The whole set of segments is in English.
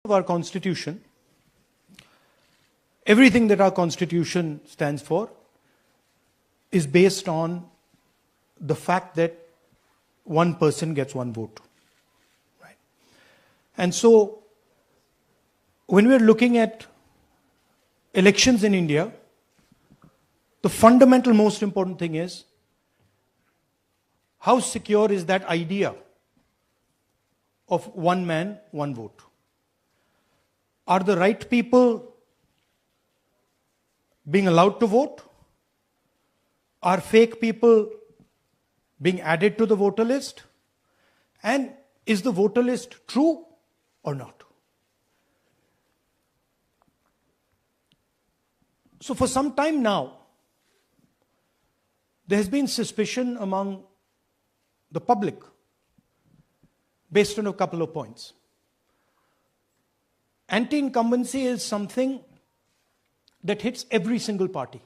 of our Constitution, everything that our Constitution stands for is based on the fact that one person gets one vote. Right? And so, when we're looking at elections in India, the fundamental most important thing is how secure is that idea of one man, one vote? Are the right people being allowed to vote? Are fake people being added to the voter list? And is the voter list true or not? So for some time now, there has been suspicion among the public based on a couple of points. Anti-incumbency is something that hits every single party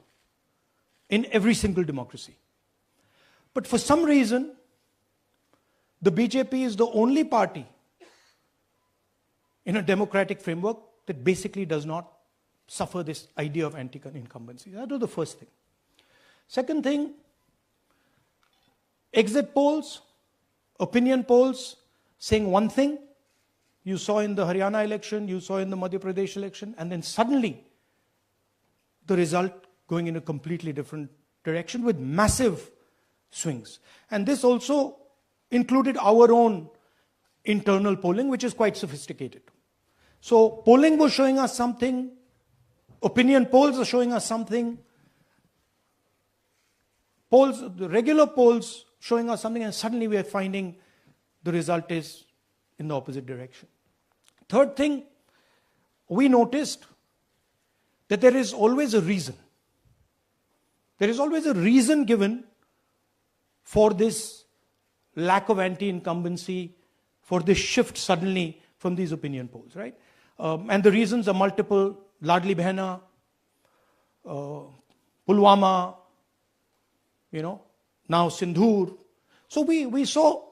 in every single democracy. But for some reason, the BJP is the only party in a democratic framework that basically does not suffer this idea of anti-incumbency. That was the first thing. Second thing, exit polls, opinion polls saying one thing. You saw in the Haryana election, you saw in the Madhya Pradesh election, and then suddenly the result going in a completely different direction with massive swings. And this also included our own internal polling, which is quite sophisticated. So polling was showing us something, opinion polls are showing us something, polls, the regular polls showing us something, and suddenly we are finding the result is in the opposite direction. Third thing, we noticed that there is always a reason. There is always a reason given for this lack of anti-incumbency, for this shift suddenly from these opinion polls, right? And the reasons are multiple. Ladli Behna, Pulwama, now Sindhur. So we saw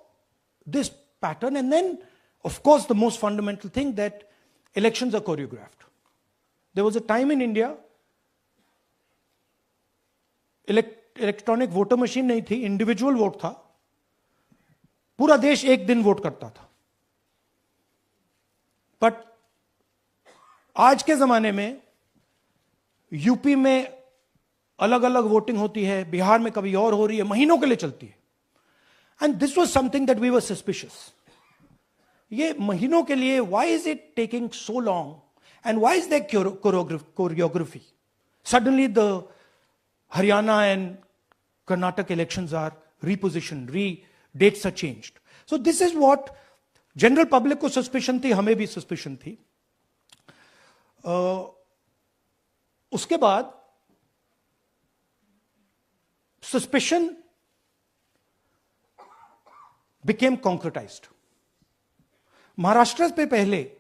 this pattern, and then, of course, the most fundamental thing that elections are choreographed. There was a time in India, electronic voter machine नहीं थी, individual vote था, पूरा देश एक दिन vote करता था. But आज के जमाने में यूपी में अलग अलग वोटिंग होती है, बिहार में कभी और हो रही है, महीनों के लिए चलती है. And this was something that we were suspicious. ये महीनों के लिए, why is it taking so long and why is there choreography? Suddenly the Haryana and Karnataka elections are repositioned, dates are changed. So this is what general public को suspicion थी, हमें भी suspicion थी. उसके बाद suspicion became concretized. महाराष्ट्र पे पहले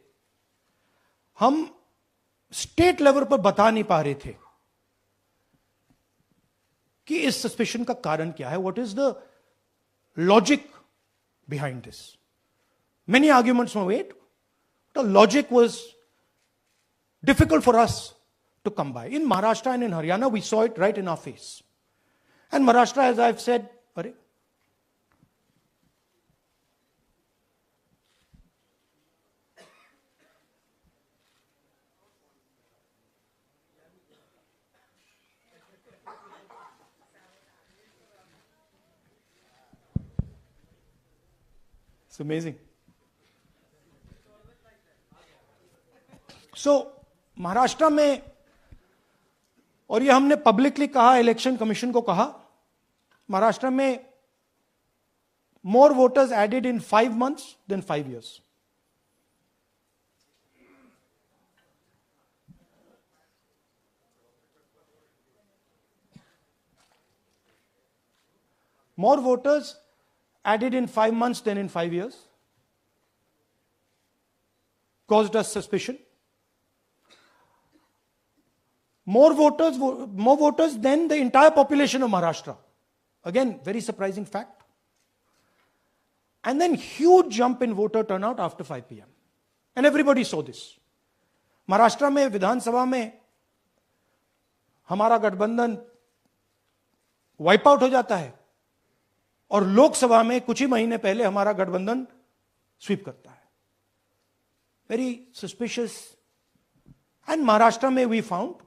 हम स्टेट लेवल पर बता नहीं पा रहे थे कि इस सस्पेशन का कारण क्या है, what is the logic behind this. Many arguments were made, the logic was difficult for us to come by. In Maharashtra and in Haryana we saw it right in our face. And Maharashtra, as I have said, अरे it's amazing. So, Maharashtra में, और ये हमने publicly कहा, election commission को कहा, महाराष्ट्र में more voters added in 5 months than 5 years. More voters added in 5 months than in 5 years. Caused us suspicion. More voters than the entire population of Maharashtra. Again, very surprising fact. And then huge jump in voter turnout after 5 p.m. And everybody saw this. Maharashtra में विधानसभा में हमारा गठबंधन wipe out हो जाता है और लोकसभा में कुछ ही महीने पहले हमारा गठबंधन स्वीप करता है. Very suspicious. एंड महाराष्ट्र में we found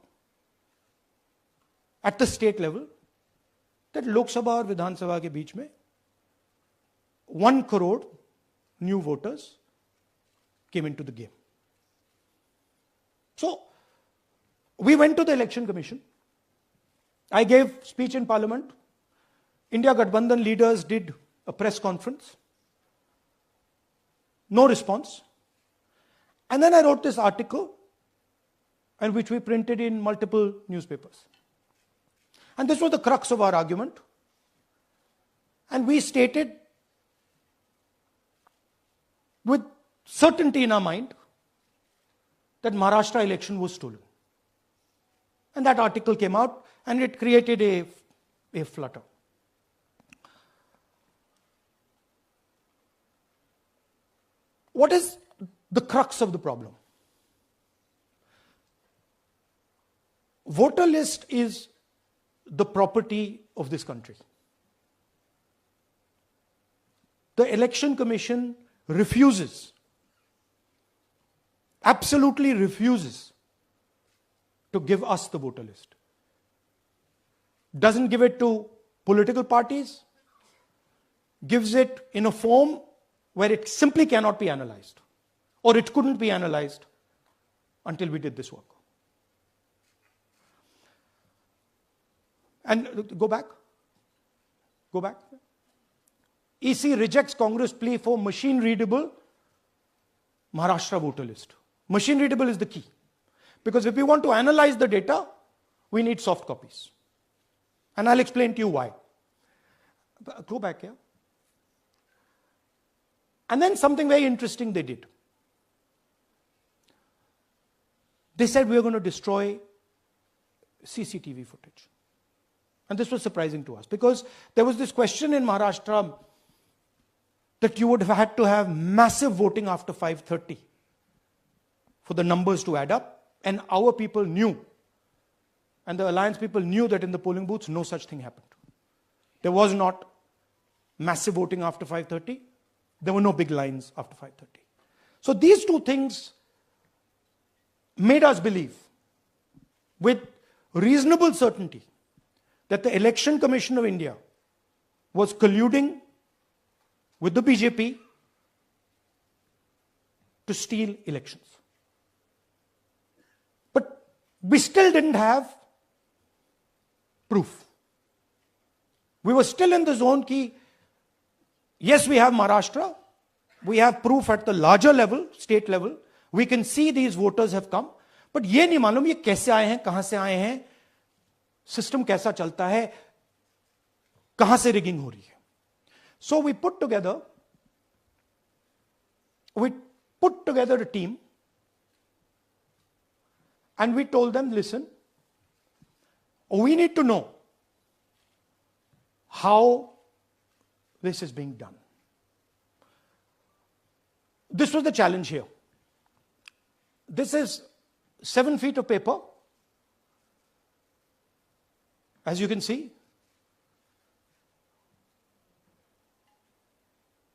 at the state level that Lok Sabha और विधानसभा के बीच में 1 crore new voters came into the game. So we went to the election commission. I gave speech in parliament. India Gathbandhan leaders did a press conference. No response. And then I wrote this article, and which we printed in multiple newspapers. And this was the crux of our argument. And we stated with certainty in our mind that Maharashtra election was stolen. And that article came out and it created a flutter. What is the crux of the problem? Voter list is the property of this country. The Election Commission refuses, absolutely refuses to give us the voter list. Doesn't give it to political parties, gives it in a form where it simply cannot be analyzed, or it couldn't be analyzed until we did this work. And go back. EC rejects Congress plea for machine readable Maharashtra voter list. Machine readable is the key. Because if we want to analyze the data, we need soft copies. And I'll explain to you why. Go back here. And then something very interesting they did. They said we are going to destroy CCTV footage. And this was surprising to us because there was this question in Maharashtra that you would have had to have massive voting after 5:30 for the numbers to add up. And our people knew, and the alliance people knew that in the polling booths, no such thing happened. There was not massive voting after 5:30. There were no big lines after 5:30. So these two things made us believe with reasonable certainty that the Election Commission of India was colluding with the BJP to steal elections. But we still didn't have proof. We were still in the zone ki, yes, we have Maharashtra, we have proof at the larger level, state level, we can see these voters have come, but ye nahi malum ye kaise aaye hain, kahan se aaye hain, system kaisa chalta hai, kahan se rigging ho rahi hai. So we put together a team and we told them, listen, we need to know how this is being done. This was the challenge here. This is 7 feet of paper. As you can see,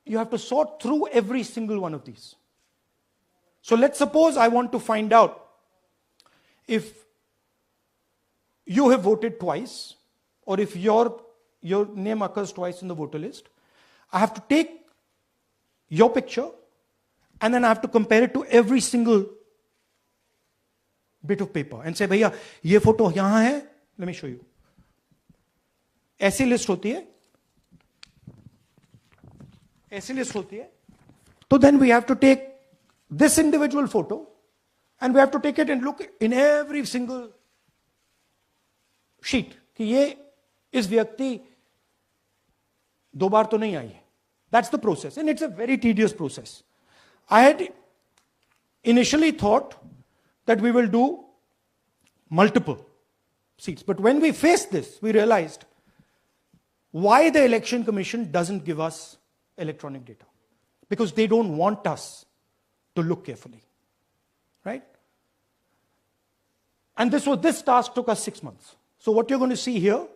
you have to sort through every single one of these. So let's suppose I want to find out if you have voted twice or if your name occurs twice in the voter list. I have to take your picture and then I have to compare it to every single bit of paper and say, भैया ये photo यहां है, let me show you. ऐसी list होती है, ऐसी list होती है. So then we have to take this individual photo and we have to take it and look in every single sheet कि ये इस व्यक्ति दो बार तो नहीं आई है. That's the process and it's a very tedious process. I had initially thought that we will do multiple seats, but when we faced this, we realized why the Election Commission doesn't give us electronic data. Because they don't want us to look carefully. Right? And this task took us 6 months. So what you're going to see here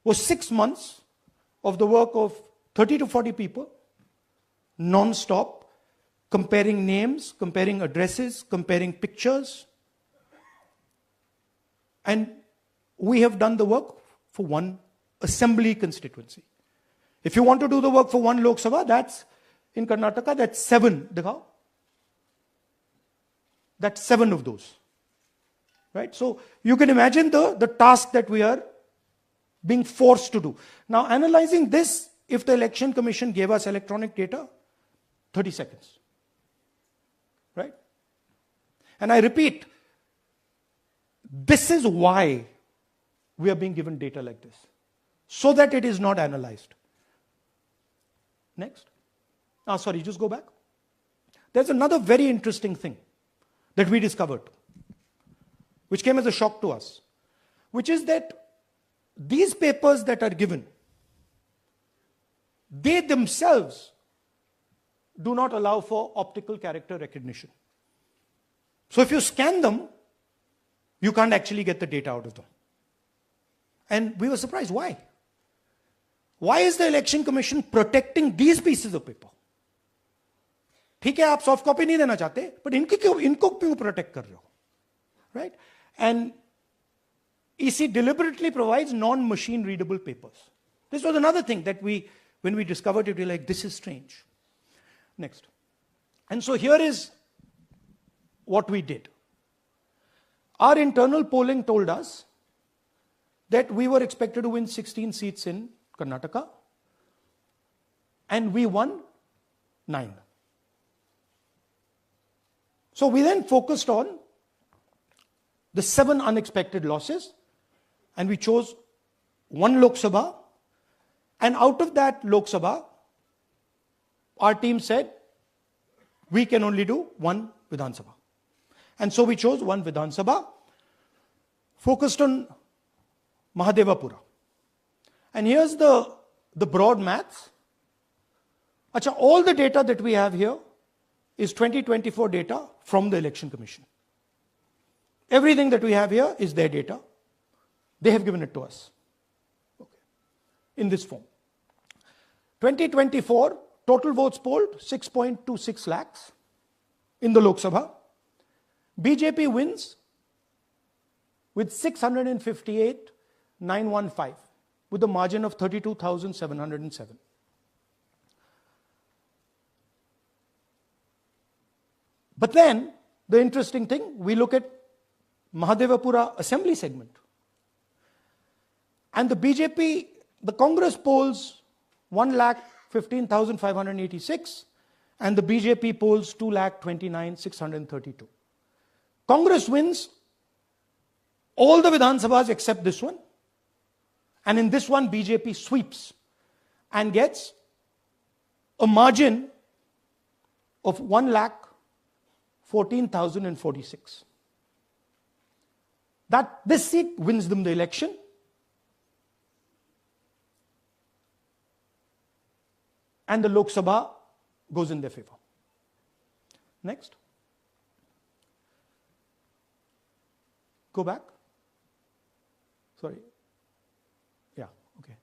was 6 months of the work of 30 to 40 people, non-stop, comparing names, comparing addresses, comparing pictures. And we have done the work for one assembly constituency. If you want to do the work for one Lok Sabha, that's in Karnataka, that's 7. Dikhao. That's 7 of those. Right? So you can imagine the task that we are being forced to do. Now, analyzing this, if the Election Commission gave us electronic data, 30 seconds. Right? And I repeat, this is why we are being given data like this, so that it is not analyzed. Next. Sorry, just go back. There's another very interesting thing that we discovered, which came as a shock to us, which is that these papers that are given, they themselves do not allow for optical character recognition. So if you scan them, you can't actually get the data out of them. And we were surprised. Why? Why is the Election Commission protecting these pieces of paper? ठीक है, आप soft copy नहीं देना चाहते, but इनको क्यों protect कर रहे हो? Right? And EC deliberately provides non-machine readable papers. This was another thing that when we discovered it, we were like, this is strange. Next. And so here is what we did. Our internal polling told us that we were expected to win 16 seats in Karnataka, and we won 9. So we then focused on the 7 unexpected losses, and we chose 1 Lok Sabha, and out of that Lok Sabha, our team said, we can only do 1 Vidhan Sabha. And so we chose 1 Vidhan Sabha, focused on Mahadevapura. And here's the broad maths. Achha, all the data that we have here is 2024 data from the Election Commission. Everything that we have here is their data. They have given it to us. Okay. In this form. 2024, total votes polled, 6.26 lakhs in the Lok Sabha. BJP wins with 658,915 with a margin of 32,707. But then, the interesting thing, we look at Mahadevapura assembly segment. And the BJP, the Congress polls 1,15,586 and the BJP polls 2,29,632. Congress wins all the Vidhan Sabhas except this one. And in this one, BJP sweeps and gets a margin of 1,14,046. This seat wins them the election. And the Lok Sabha goes in their favor. Next. Go back. Sorry. Yeah, okay.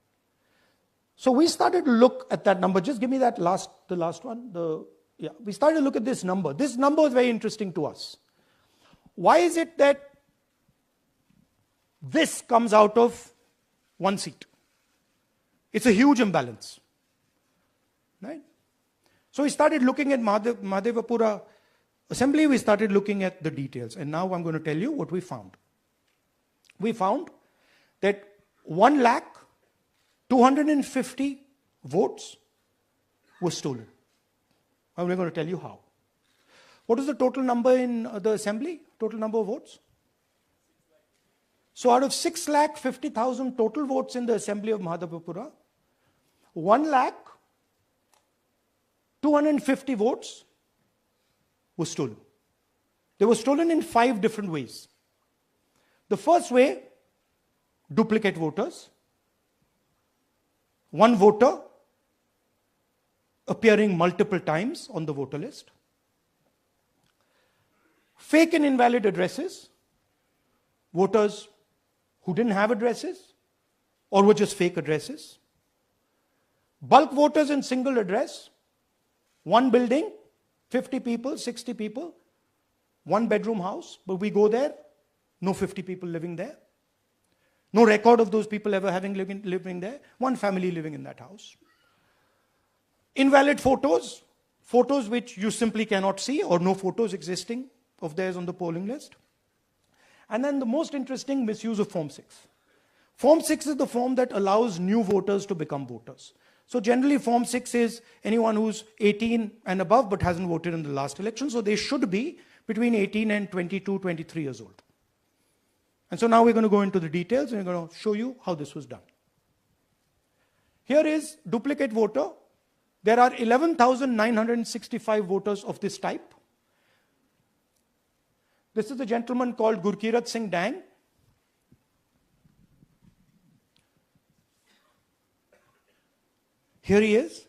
So we started to look at that number. Just give me the last one. We started to look at this number. This number was very interesting to us. Why is it that this comes out of 1 seat? It's a huge imbalance. Right? So we started looking at Mahadevapura assembly, we started looking at the details. And now I'm going to tell you what we found. We found that 1,250,000 votes were stolen. And we're going to tell you how. What is the total number in the assembly? Total number of votes? So out of 6,50,000 total votes in the assembly of Mahadevapura, 1,250,000 votes were stolen. They were stolen in 5 different ways. The first way, duplicate voters. One voter appearing multiple times on the voter list. Fake and invalid addresses. voters who didn't have addresses or were just fake addresses. Bulk voters in single address, one building, 50 people, 60 people, one bedroom house, but we go there, no 50 people living there. No record of those people ever having living there. One family living in that house. Invalid photos, photos which you simply cannot see or no photos existing of theirs on the polling list. And then the most interesting, misuse of Form 6. Form 6 is the form that allows new voters to become voters. So generally Form 6 is anyone who's 18 and above but hasn't voted in the last election. So they should be between 18 and 22, 23 years old. And so now we're going to go into the details and we're going to show you how this was done. Here is duplicate voter. There are 11,965 voters of this type. This is a gentleman called Gurkirat Singh Dang. Here he is.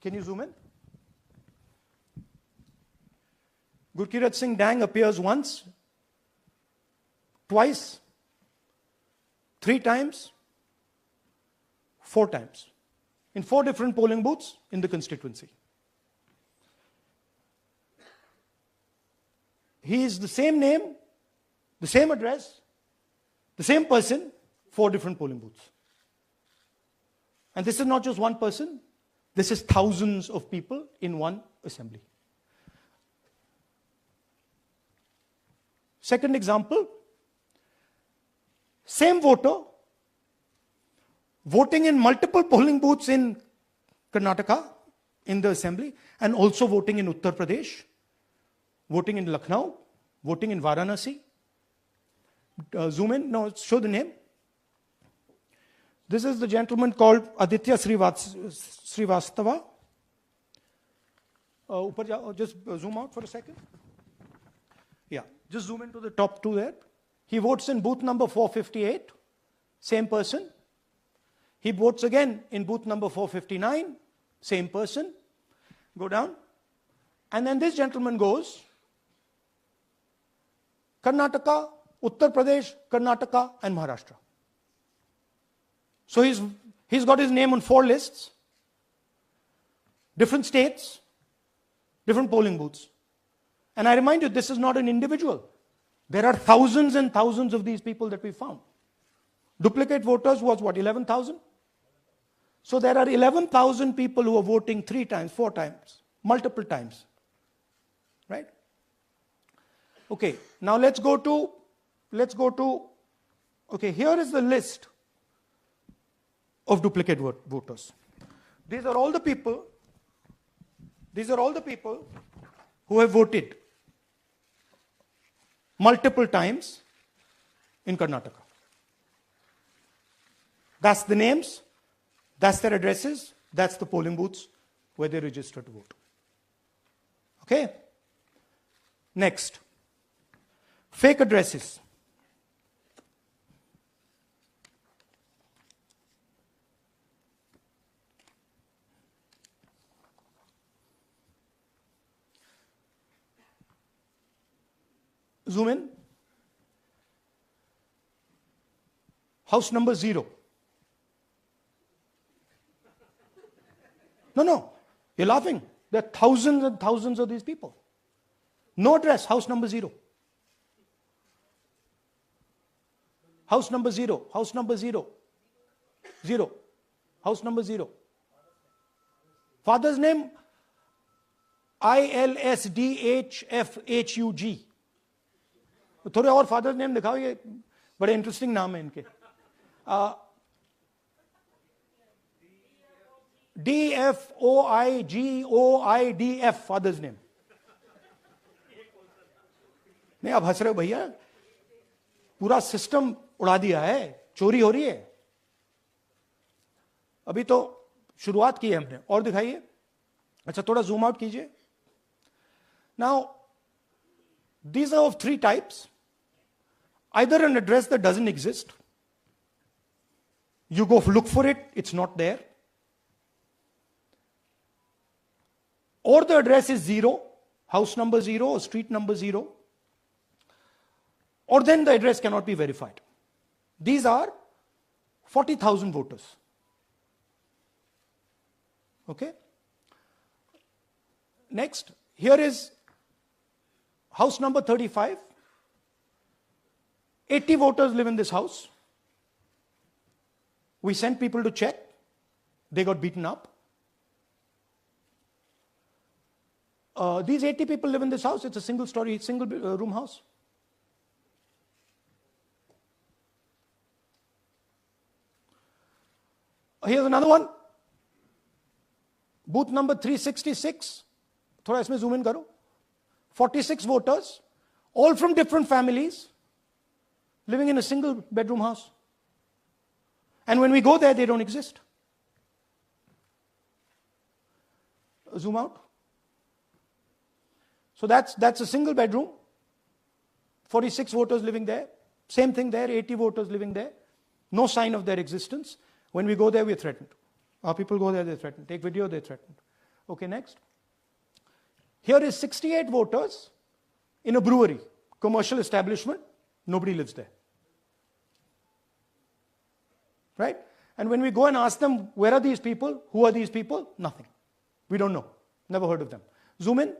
Can you zoom in? Gurkirat Singh Dang appears once, twice, 3 times, 4 times, in 4 different polling booths in the constituency. He is the same name, the same address, the same person, 4 different polling booths. And this is not just one person, this is thousands of people in one assembly. Second example, same voter voting in multiple polling booths in Karnataka in the assembly and also voting in Uttar Pradesh, voting in Lucknow, voting in Varanasi. Zoom in, no, show the name. This is the gentleman called Aditya Srivastava. Just zoom out for a second. Yeah, just zoom into the top 2 there. He votes in booth number 458, same person. He votes again in booth number 459, same person. Go down. And then this gentleman goes, Karnataka, Uttar Pradesh, Karnataka, and Maharashtra. So he's got his name on 4 lists, different states, different polling booths. And I remind you, this is not an individual. There are thousands and thousands of these people that we found. Duplicate voters was what, 11,000? So there are 11,000 people who are voting 3 times, 4 times, multiple times. Right? Okay, now let's go to, okay, here is the list of duplicate voters. These are all the people who have voted multiple times in Karnataka. That's the names, that's their addresses, that's the polling booths where they register to vote. Okay? Next, fake addresses. Zoom in. House number 0. No, you're laughing. There are thousands and thousands of these people. No address, house number 0. House number 0, house number 0. 0. House number 0. Father's name, ILSDHFHUG. थोड़े और father name दिखाओ, ये बड़े interesting नाम है इनके. DFOIGOIDF father's name. नहीं, आप हंस रहे हो भैया, पूरा सिस्टम उड़ा दिया है, चोरी हो रही है. अभी तो शुरुआत की है हमने. और दिखाइए. अच्छा, थोड़ा जूम आउट कीजिए. Now these are of 3 types. Either an address that doesn't exist, you go look for it, it's not there. or the address is 0, house number 0 or street number 0, or then the address cannot be verified. These are 40,000 voters. Okay? Next, here is house number 35. 80 voters live in this house. We sent people to check. They got beaten up. These 80 people live in this house. It's a single story, single room house. Here's another one. Booth number 366. थोड़ा इसमें zoom in करो. 46 voters, all from different families, living in a single bedroom house. And when we go there, they don't exist. Zoom out. So that's a single bedroom. 46 voters living there. Same thing there, 80 voters living there. No sign of their existence. When we go there, we're threatened. Our people go there, they're threatened. Take video, they're threatened. Okay, next. Here is 68 voters in a brewery, commercial establishment. Nobody lives there. Right? And when we go and ask them, where are these people? Who are these people? Nothing. We don't know. Never heard of them. Zoom in.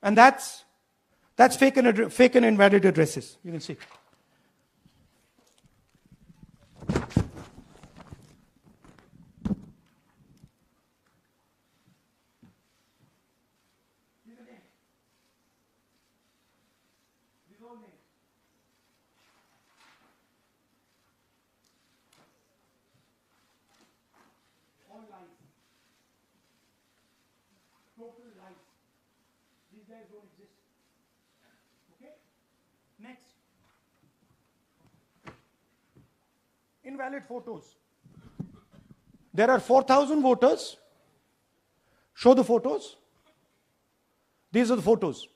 And that's fake and invalid addresses. You can see. All lies. Total lies. These guys don't exist. Okay? Next. Invalid photos. There are 4,000 voters. Show the photos. These are the photos.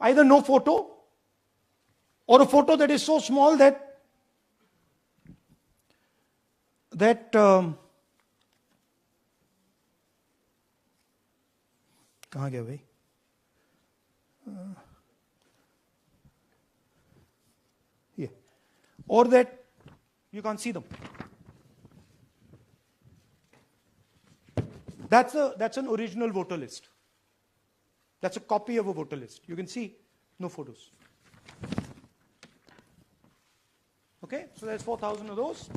Either no photo or a photo that is so small that कहाँ गया भाई? Here. Or that you can't see them. That's an original voter list. That's a copy of a voter list. You can see no photos. Okay, so there's 4,000 of those.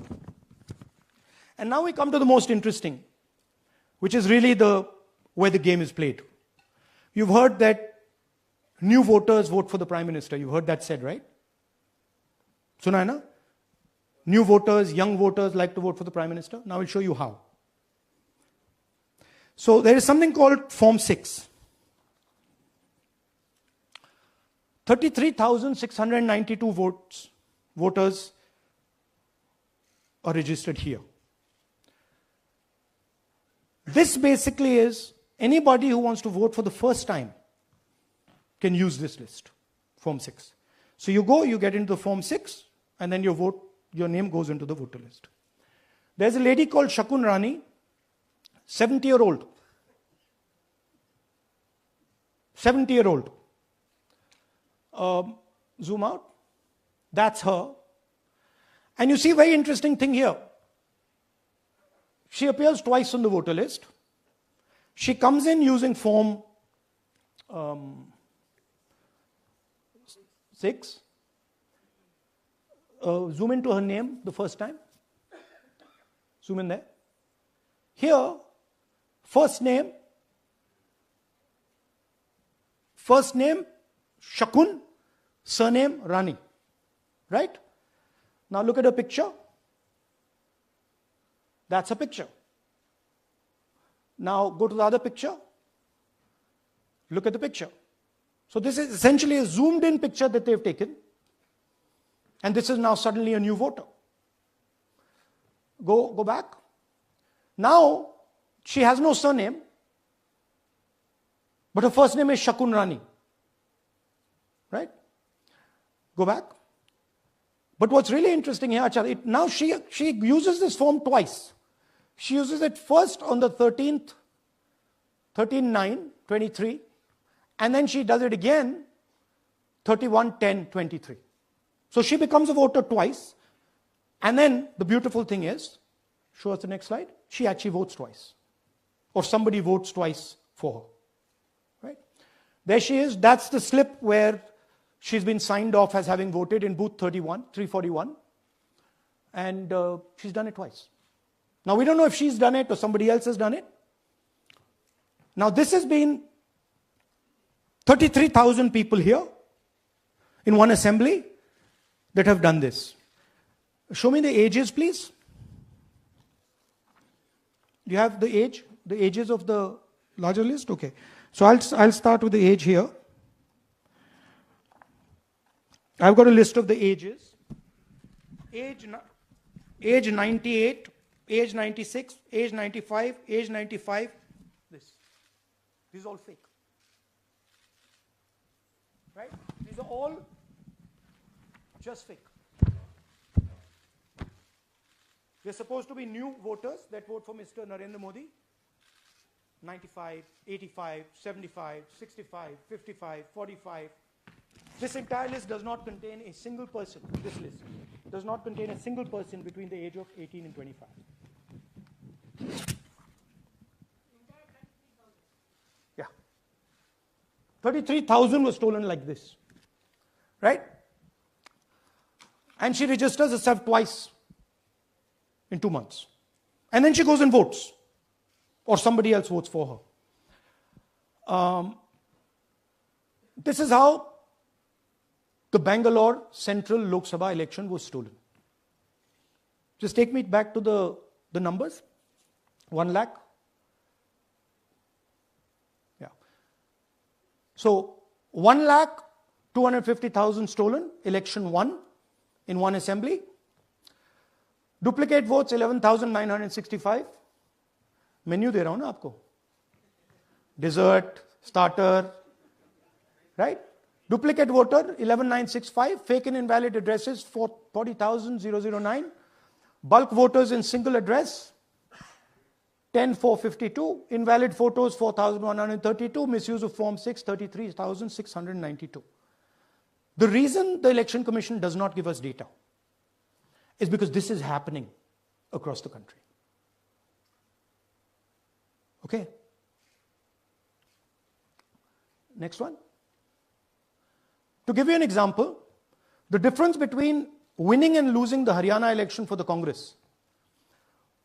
And now we come to the most interesting, which is really where the game is played. You've heard that new voters vote for the Prime Minister. You've heard that said, right? Suna hai na? New voters, young voters like to vote for the Prime Minister. Now I'll show you how. So there is something called Form 6. 33,692 voters are registered here. This basically is anybody who wants to vote for the first time can use this list, Form 6. So you go, you get into the Form 6, and then your name goes into the voter list. There's a lady called Shakun Rani, 70-year-old. 70-year-old. Zoom out. That's her. And you see a very interesting thing here. She appears twice on the voter list. She comes in using Form 6. Zoom into her name the first time. Zoom in there. Here, first name Shakun, surname Rani. Right? Now look at her picture. That's a picture. Now go to the other picture. Look at the picture. So this is essentially a zoomed in picture that they've taken. And this is now suddenly a new voter. Go back. Now she has no surname, but her first name is Shakun Rani. Right? Go back. But what's really interesting here, now she uses this form twice. She uses it first on the 13th, 13/9/23, and then she does it again 31/10/23. So she becomes a voter twice, and then the beautiful thing is, show us the next slide, she actually votes twice. Or somebody votes twice for her. Right? There she is. That's the slip where she's been signed off as having voted in booth 341. And she's done it twice. Now we don't know if she's done it or somebody else has done it. Now this has been 33,000 people here in one assembly that have done this. Show me the ages, please. Do you have the ages of the larger list? Okay. So I'll start with the age here. I've got a list of the ages. Age 98, age 96, age 95, age 95. This is all fake. Right? These are all just fake. They're supposed to be new voters that vote for Mr. Narendra Modi. 95, 85, 75, 65, 55, 45. This entire list does not contain a single person. This list does not contain a single person between the age of 18 and 25. Yeah. 33,000 was stolen like this. Right? And she registers herself twice in 2 months. And then she goes and votes. Or somebody else votes for her. This is how the Bangalore Central Lok Sabha election was stolen. Just take me back to the numbers. 1 lakh. Yeah. So 1,250,000 stolen, election won in one assembly. Duplicate votes 11,965. Menu दे रहा हूं ना आपको. Dessert, starter, right? Duplicate voter 11,965. Fake and invalid addresses 40,009. Bulk voters in single address 10,452. Invalid photos 4,132. Misuse of Form 6 33,692. The reason the Election Commission does not give us data is because this is happening across the country. Okay. Next one. To give you an example, the difference between winning and losing the Haryana election for the Congress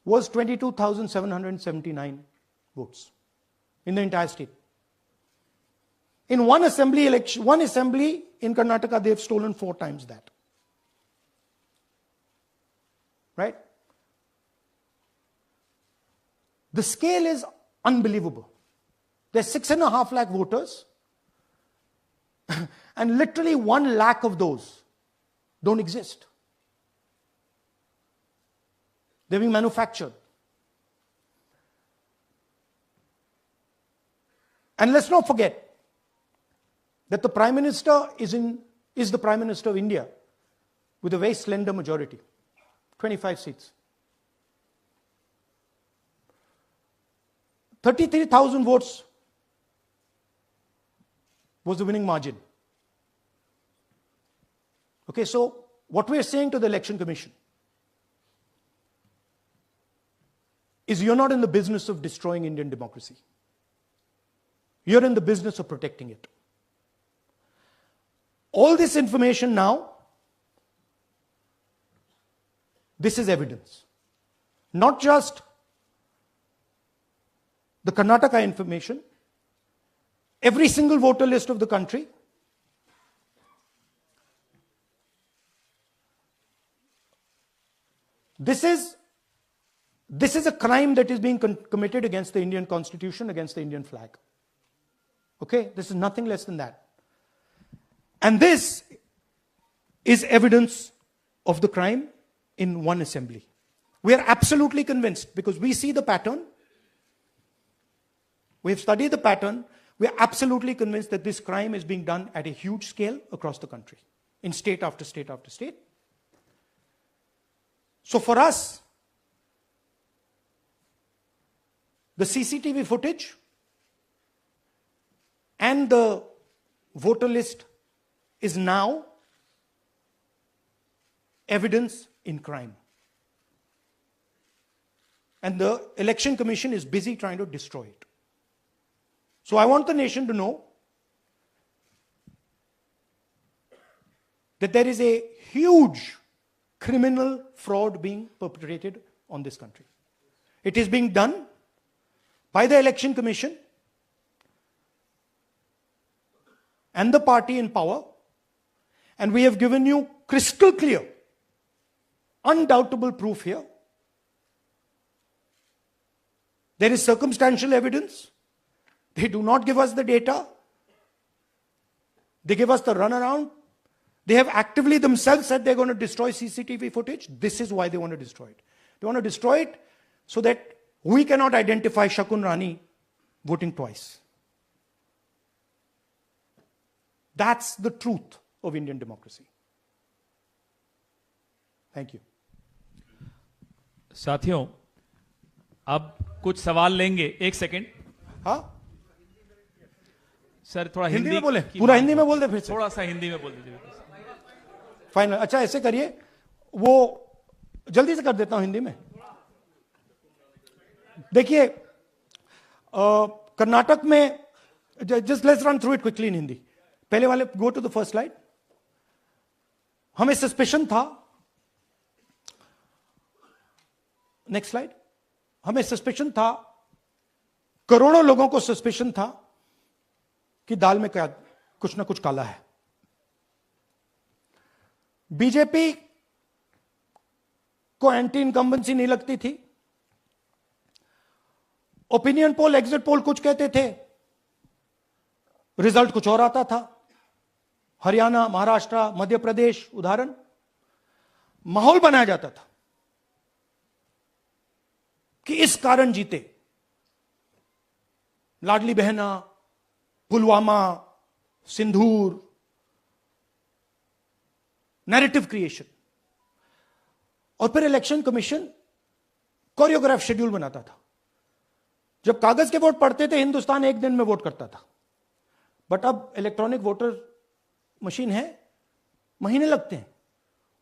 was 22,779 votes in the entire state. In one assembly in Karnataka, they've stolen 4 times that. Right? The scale is unbelievable. There's 6.5 lakh voters, and literally 1 lakh of those don't exist. They're being manufactured. And let's not forget that the Prime Minister is the Prime Minister of India with a very slender majority, 25 seats. 33,000 votes was the winning margin. Okay, so what we are saying to the Election Commission is you're not in the business of destroying Indian democracy. You're in the business of protecting it. All this information now, this is evidence. Not just the Karnataka information, every single voter list of the country. This is a crime that is being committed against the Indian Constitution, against the Indian flag. Okay, this is nothing less than that. And this is evidence of the crime in one assembly. We are absolutely convinced because we see the pattern. We've studied the pattern. We are absolutely convinced that this crime is being done at a huge scale across the country, in state after state after state. So for us, the CCTV footage and the voter list is now evidence in crime. And the Election Commission is busy trying to destroy it. So I want the nation to know that there is a huge criminal fraud being perpetrated on this country. It is being done by the Election Commission and the party in power, and we have given you crystal clear, undoubtable proof here. There is circumstantial evidence. They do not give us the data. They give us the runaround. They have actively themselves said they're going to destroy CCTV footage. This is why they want to destroy it. They want to destroy it so that we cannot identify Shakun Rani voting twice. That's the truth of Indian democracy. Thank you. साथियों, अब कुछ सवाल लेंगे. एक second. हाँ, sir थोड़ा हिंदी में बोले, पूरा हिंदी में बोल दे, फिर से थोड़ा सा हिंदी में बोल दीजिए. फाइनल. अच्छा, ऐसे करिए, वो जल्दी से कर देता हूं हिंदी में. देखिए, कर्नाटक में, just let's run through it quickly in Hindi. पहले वाले, go to the first slide. हमें सस्पेशन था, नेक्स्ट स्लाइड. हमें सस्पेशन था, करोड़ों लोगों को सस्पेशन था कि दाल में क्या कुछ ना कुछ काला है. बीजेपी को एंटी इनकम्बेंसी नहीं लगती थी. ओपिनियन पोल, एग्जिट पोल कुछ कहते थे, रिजल्ट कुछ और आता था. हरियाणा, महाराष्ट्र, मध्य प्रदेश उदाहरण. माहौल बनाया जाता था कि इस कारण जीते. लाडली बहना, पुलवामा, सिंदूर, नैरेटिव क्रिएशन. और फिर इलेक्शन कमीशन कोरियोग्राफ शेड्यूल बनाता था. जब कागज के वोट पड़ते थे, हिंदुस्तान एक दिन में वोट करता था. बट अब इलेक्ट्रॉनिक वोटर मशीन है, महीने लगते हैं.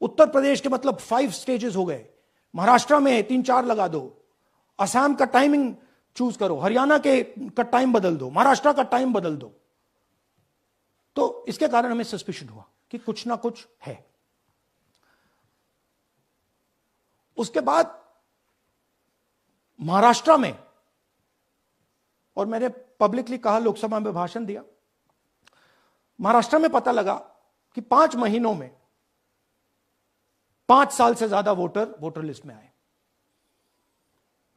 उत्तर प्रदेश के मतलब 5 स्टेजेस हो गए. महाराष्ट्र में 3-4 लगा दो. असम का टाइमिंग चूज करो, हरियाणा का टाइम बदल दो, महाराष्ट्र का टाइम बदल दो. तो इसके कारण हमें सस्पिशन हुआ कि कुछ ना कुछ है. उसके बाद महाराष्ट्र में, और मैंने पब्लिकली कहा, लोकसभा में भाषण दिया, महाराष्ट्र में पता लगा कि 5 महीनों में 5 साल से ज्यादा वोटर लिस्ट में आए.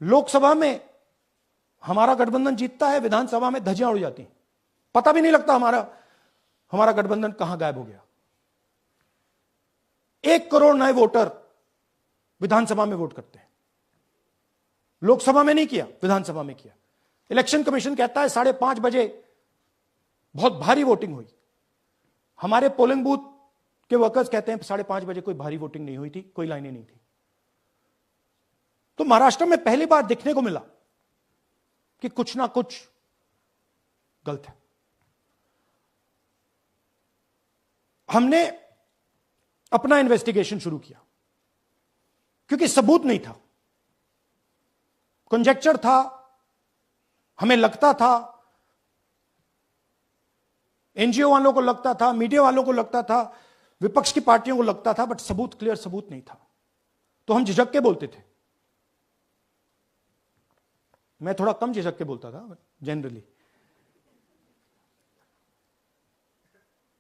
लोकसभा में हमारा गठबंधन जीतता है, विधानसभा में धज्जियां उड़ जाती हैं. पता भी नहीं लगता हमारा गठबंधन कहां गायब हो गया. 1 करोड़ नए वोटर विधानसभा में वोट करते हैं. लोकसभा में नहीं किया, विधानसभा में किया. इलेक्शन कमीशन कहता है 5:30 बजे बहुत भारी वोटिंग हुई. हमारे पोलिंग बूथ के वर्कर्स कहते हैं 5:30 बजे कोई भारी वोटिंग नहीं हुई थी, कोई लाइनें नहीं थी. तो महाराष्ट्र में पहली बार देखने को मिला कि कुछ ना कुछ गलत है. हमने अपना इन्वेस्टिगेशन शुरू किया क्योंकि सबूत नहीं था, कंजेक्चर था. हमें लगता था, एनजीओ वालों को लगता था, मीडिया वालों को लगता था, विपक्ष की पार्टियों को लगता था, बट सबूत, क्लियर सबूत नहीं था. तो हम झिझक के बोलते थे. मैं थोड़ा कम झिझक के बोलता था जनरली.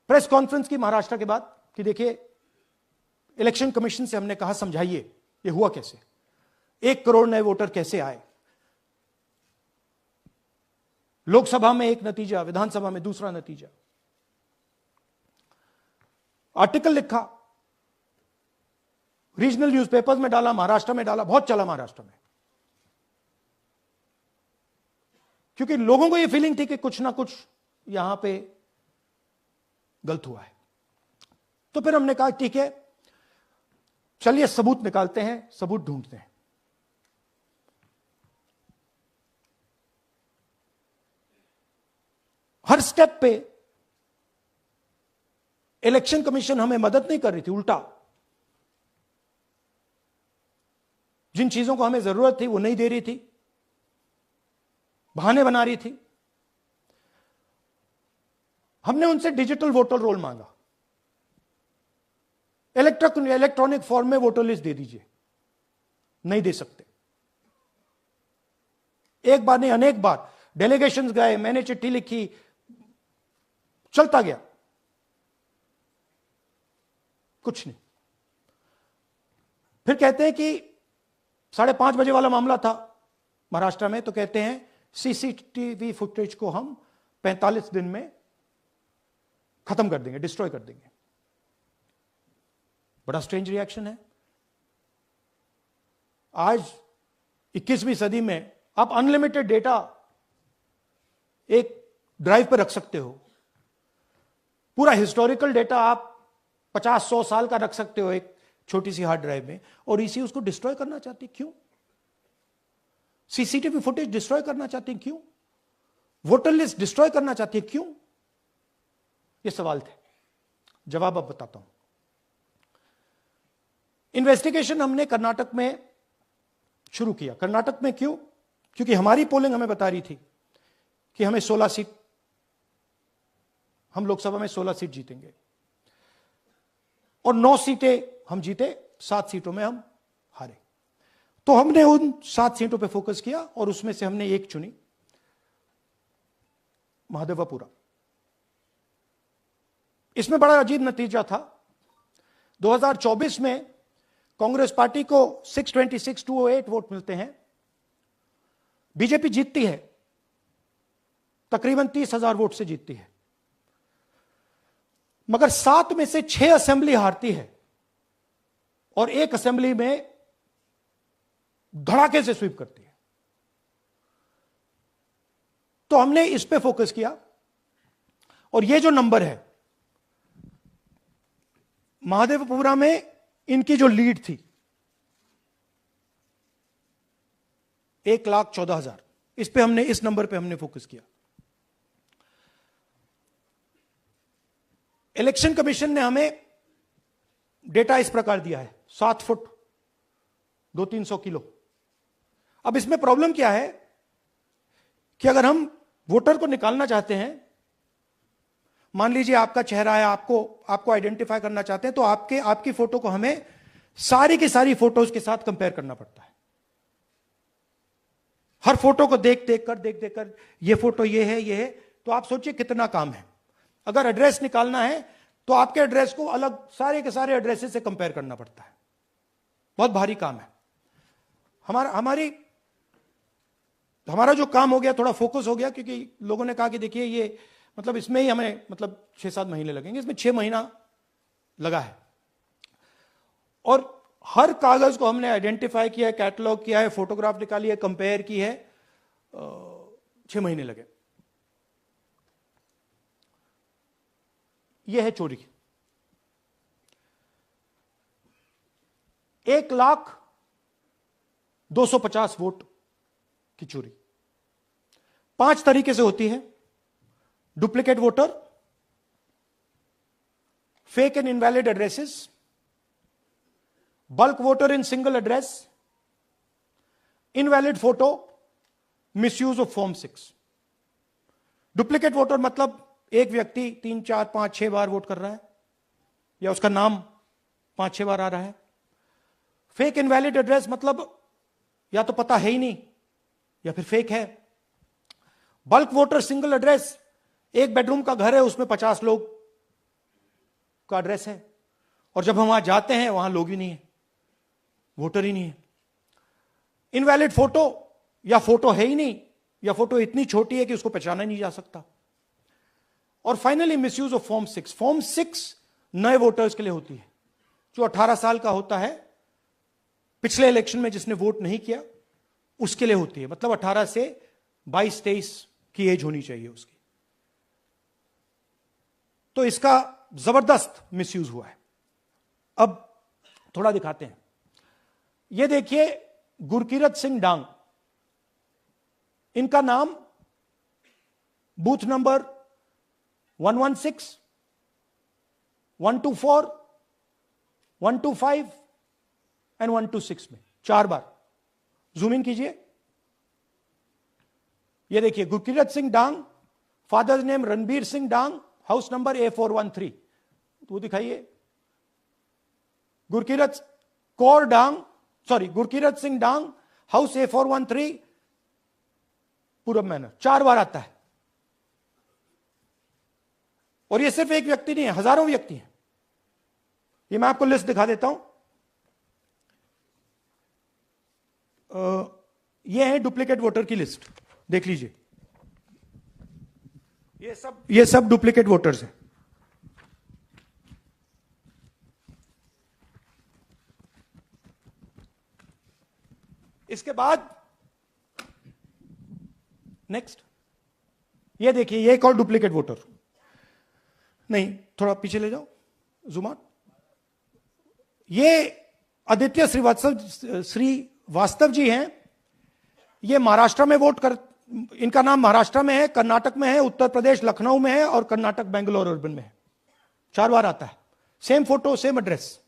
प्रेस कॉन्फ्रेंस की महाराष्ट्र के बाद कि देखिए, इलेक्शन कमीशन से हमने कहा समझाइए ये हुआ कैसे, 1 करोड़ नए वोटर कैसे आए. लोकसभा में एक नतीजा, विधानसभा में दूसरा नतीजा. आर्टिकल लिखा, रीजनल न्यूज़पेपर्स में डाला, महाराष्ट्र में डाला, बहुत चला महाराष्ट्र में. क्योंकि लोगों को यह फीलिंग थी कि कुछ ना कुछ यहां पे गलत हुआ है। तो फिर हमने कहा ठीक है, चलिए सबूत निकालते हैं, सबूत ढूंढते हैं। हर स्टेप पे इलेक्शन कमीशन हमें मदद नहीं कर रही थी, उल्टा जिन चीजों को हमें जरूरत थी वो नहीं दे रही थी, बहाने बना रही थी। हमने उनसे डिजिटल वोटर रोल मांगा, इलेक्ट्रॉनिक फॉर्म में वोटर लिस्ट दे दीजिए, नहीं दे सकते। एक बार नहीं, अनेक बार डेलीगेशंस गए, मैंने चिट्ठी लिखी, चलता गया, कुछ नहीं। फिर कहते हैं कि 5:30 बजे वाला मामला था महाराष्ट्र में, तो कहते हैं सीसीटीवी फुटेज को हम 45 दिन में खत्म कर देंगे, डिस्ट्रॉय कर देंगे। बड़ा स्ट्रेंज रिएक्शन है। आज 21वीं सदी में आप अनलिमिटेड डेटा एक ड्राइव पर रख सकते हो, पूरा हिस्टोरिकल डेटा आप 50-100 साल का रख सकते हो एक छोटी सी हार्ड ड्राइव में, और इसी उसको डिस्ट्रॉय करना चाहती, क्यों? सीसीटीवी फुटेज डिस्ट्रॉय करना चाहती, क्यों? वोटर लिस्ट डिस्ट्रॉय करना चाहती है, क्यों? ये सवाल थे, जवाब अब बताता हूं। इन्वेस्टिगेशन हमने कर्नाटक में शुरू किया। कर्नाटक में क्यों? क्योंकि हमारी पोलिंग हमें बता रही थी कि हमें 16 सीट, हम लोकसभा में 16 सीट जीतेंगे और 9 सीटें हम जीते, 7 सीटों में हम हारे। तो हमने उन 7 सीटों पे फोकस किया और उसमें से हमने एक चुनी, महादेवपुरा। इसमें बड़ा अजीब नतीजा था। 2024 में कांग्रेस पार्टी को 626-208 वोट मिलते हैं, बीजेपी जीतती है, तकरीबन 30,000 वोट से जीतती है, मगर 7 में से 6 असेंबली हारती है और 1 असेंबली में धड़ाके से स्वीप करती है। तो हमने इस पे फोकस किया और ये जो नंबर है, महादेवपुरा में इनकी जो लीड थी 1,14,000, इस पे हमने, इस नंबर पे हमने फोकस किया। इलेक्शन कमीशन ने हमें डेटा इस प्रकार दिया है, 7 फुट 200-300 किलो। अब इसमें प्रॉब्लम क्या है कि अगर हम वोटर को निकालना चाहते हैं, मान लीजिए आपका चेहरा है, आपको आइडेंटिफाई करना चाहते हैं, तो आपकी फोटो को हमें सारी की सारी फोटोज के साथ कंपेयर करना पड़ता है। हर फोटो को देख कर ये फोटो ये है, तो आप सोचिए कितना काम है। अगर एड्रेस निकालना है तो आपके एड्रेस को अलग सारे के सारे एड्रेसेस से कंपेयर करना पड़ता है, बहुत भारी काम है। हमारा जो काम हो गया, थोड़ा फोकस हो गया, क्योंकि लोगों ने कहा कि देखिए ये मतलब इसमें ही हमें मतलब 6-7 महीने लगेंगे, इसमें 6 महीना लगा है। और हर कागज को हमने आइडेंटिफाई किया है, कैटलॉग किया है, फोटोग्राफ निकाली है, कंपेयर की है, 6 महीने लगे। यह है चोरी। 1,02,50 वोट की चोरी 5 तरीके से होती है। Duplicate voter, fake and invalid addresses, bulk voter in single address, invalid photo, misuse of form 6। Duplicate voter मतलब एक व्यक्ति 3, 4, 5, 6 बार वोट कर रहा है, या उसका नाम 5-6 बार आ रहा है। फेक इनवैलिड एड्रेस मतलब या तो पता है ही नहीं या फिर फेक है। बल्क वोटर सिंगल एड्रेस, एक बेडरूम का घर है, उसमें 50 लोग का एड्रेस है, और जब हम वहां जाते हैं वहां लोग ही नहीं है, वोटर ही नहीं है। इनवैलिड फोटो, या फोटो है ही नहीं, या फोटो इतनी छोटी है कि उसको पहचाना नहीं जा सकता। और finally misuse of form 6। Form 6 नए वोटर्स के लिए होती है, जो 18 साल का होता है, पिछले इलेक्शन में जिसने वोट नहीं किया उसके लिए होती है। मतलब 18 से 22-23 की एज होनी चाहिए उसकी। तो इसका जबरदस्त मिसयूज हुआ है। अब थोड़ा दिखाते हैं। ये देखिए गुरकीरत सिंह डांग, इनका नाम बूथ नंबर 116, 124, 125 एंड 126 में 4 बार। जूम इन कीजिए। ये देखिए गुरकीरत सिंह डांग, फादर्स नेम रणबीर सिंह डांग, हाउस नंबर A413। तो दिखाइए गुरकीरत कौर डांग, सॉरी गुरकीरत सिंह डांग, हाउस A413, पूरब मैनर। 4 बार आता है। और ये सिर्फ एक व्यक्ति नहीं है, हजारों व्यक्ति हैं। ये मैं आपको लिस्ट दिखा देता हूं। ये है डुप्लीकेट वोटर की लिस्ट, देख लीजिए। ये सब डुप्लीकेट वोटर्स हैं। इसके बाद नेक्स्ट, ये देखिए, ये एक और डुप्लीकेट वोटर। नहीं, थोड़ा पीछे ले जाओ, जूम आउट। ये आदित्य श्रीवास्तव जी हैं। ये महाराष्ट्र में वोट कर, इनका नाम महाराष्ट्र में है, कर्नाटक में है, उत्तर प्रदेश लखनऊ में है और कर्नाटक बेंगलोर अर्बन में है। 4 बार आता है। Same photo, same address.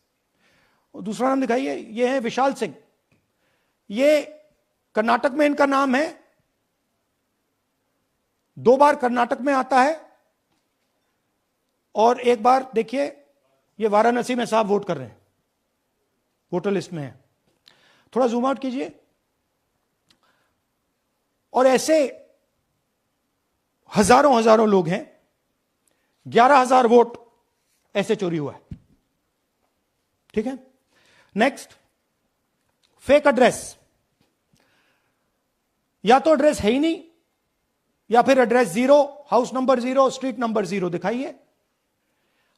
दूसरा नाम दिखाइए। ये है विशाल सिंह। ये कर्नाटक में इनका नाम है, 2 बार कर्नाटक में आता है और 1 बार देखिए ये वाराणसी में साहब वोट कर रहे हैं, वोटर लिस्ट में है। थोड़ा जूम आउट कीजिए। और ऐसे हजारों लोग हैं। 11,000 वोट ऐसे चोरी हुआ है। ठीक है। Next, fake address. या तो एड्रेस है ही नहीं, या फिर address 0, house number 0, street number 0। दिखाइए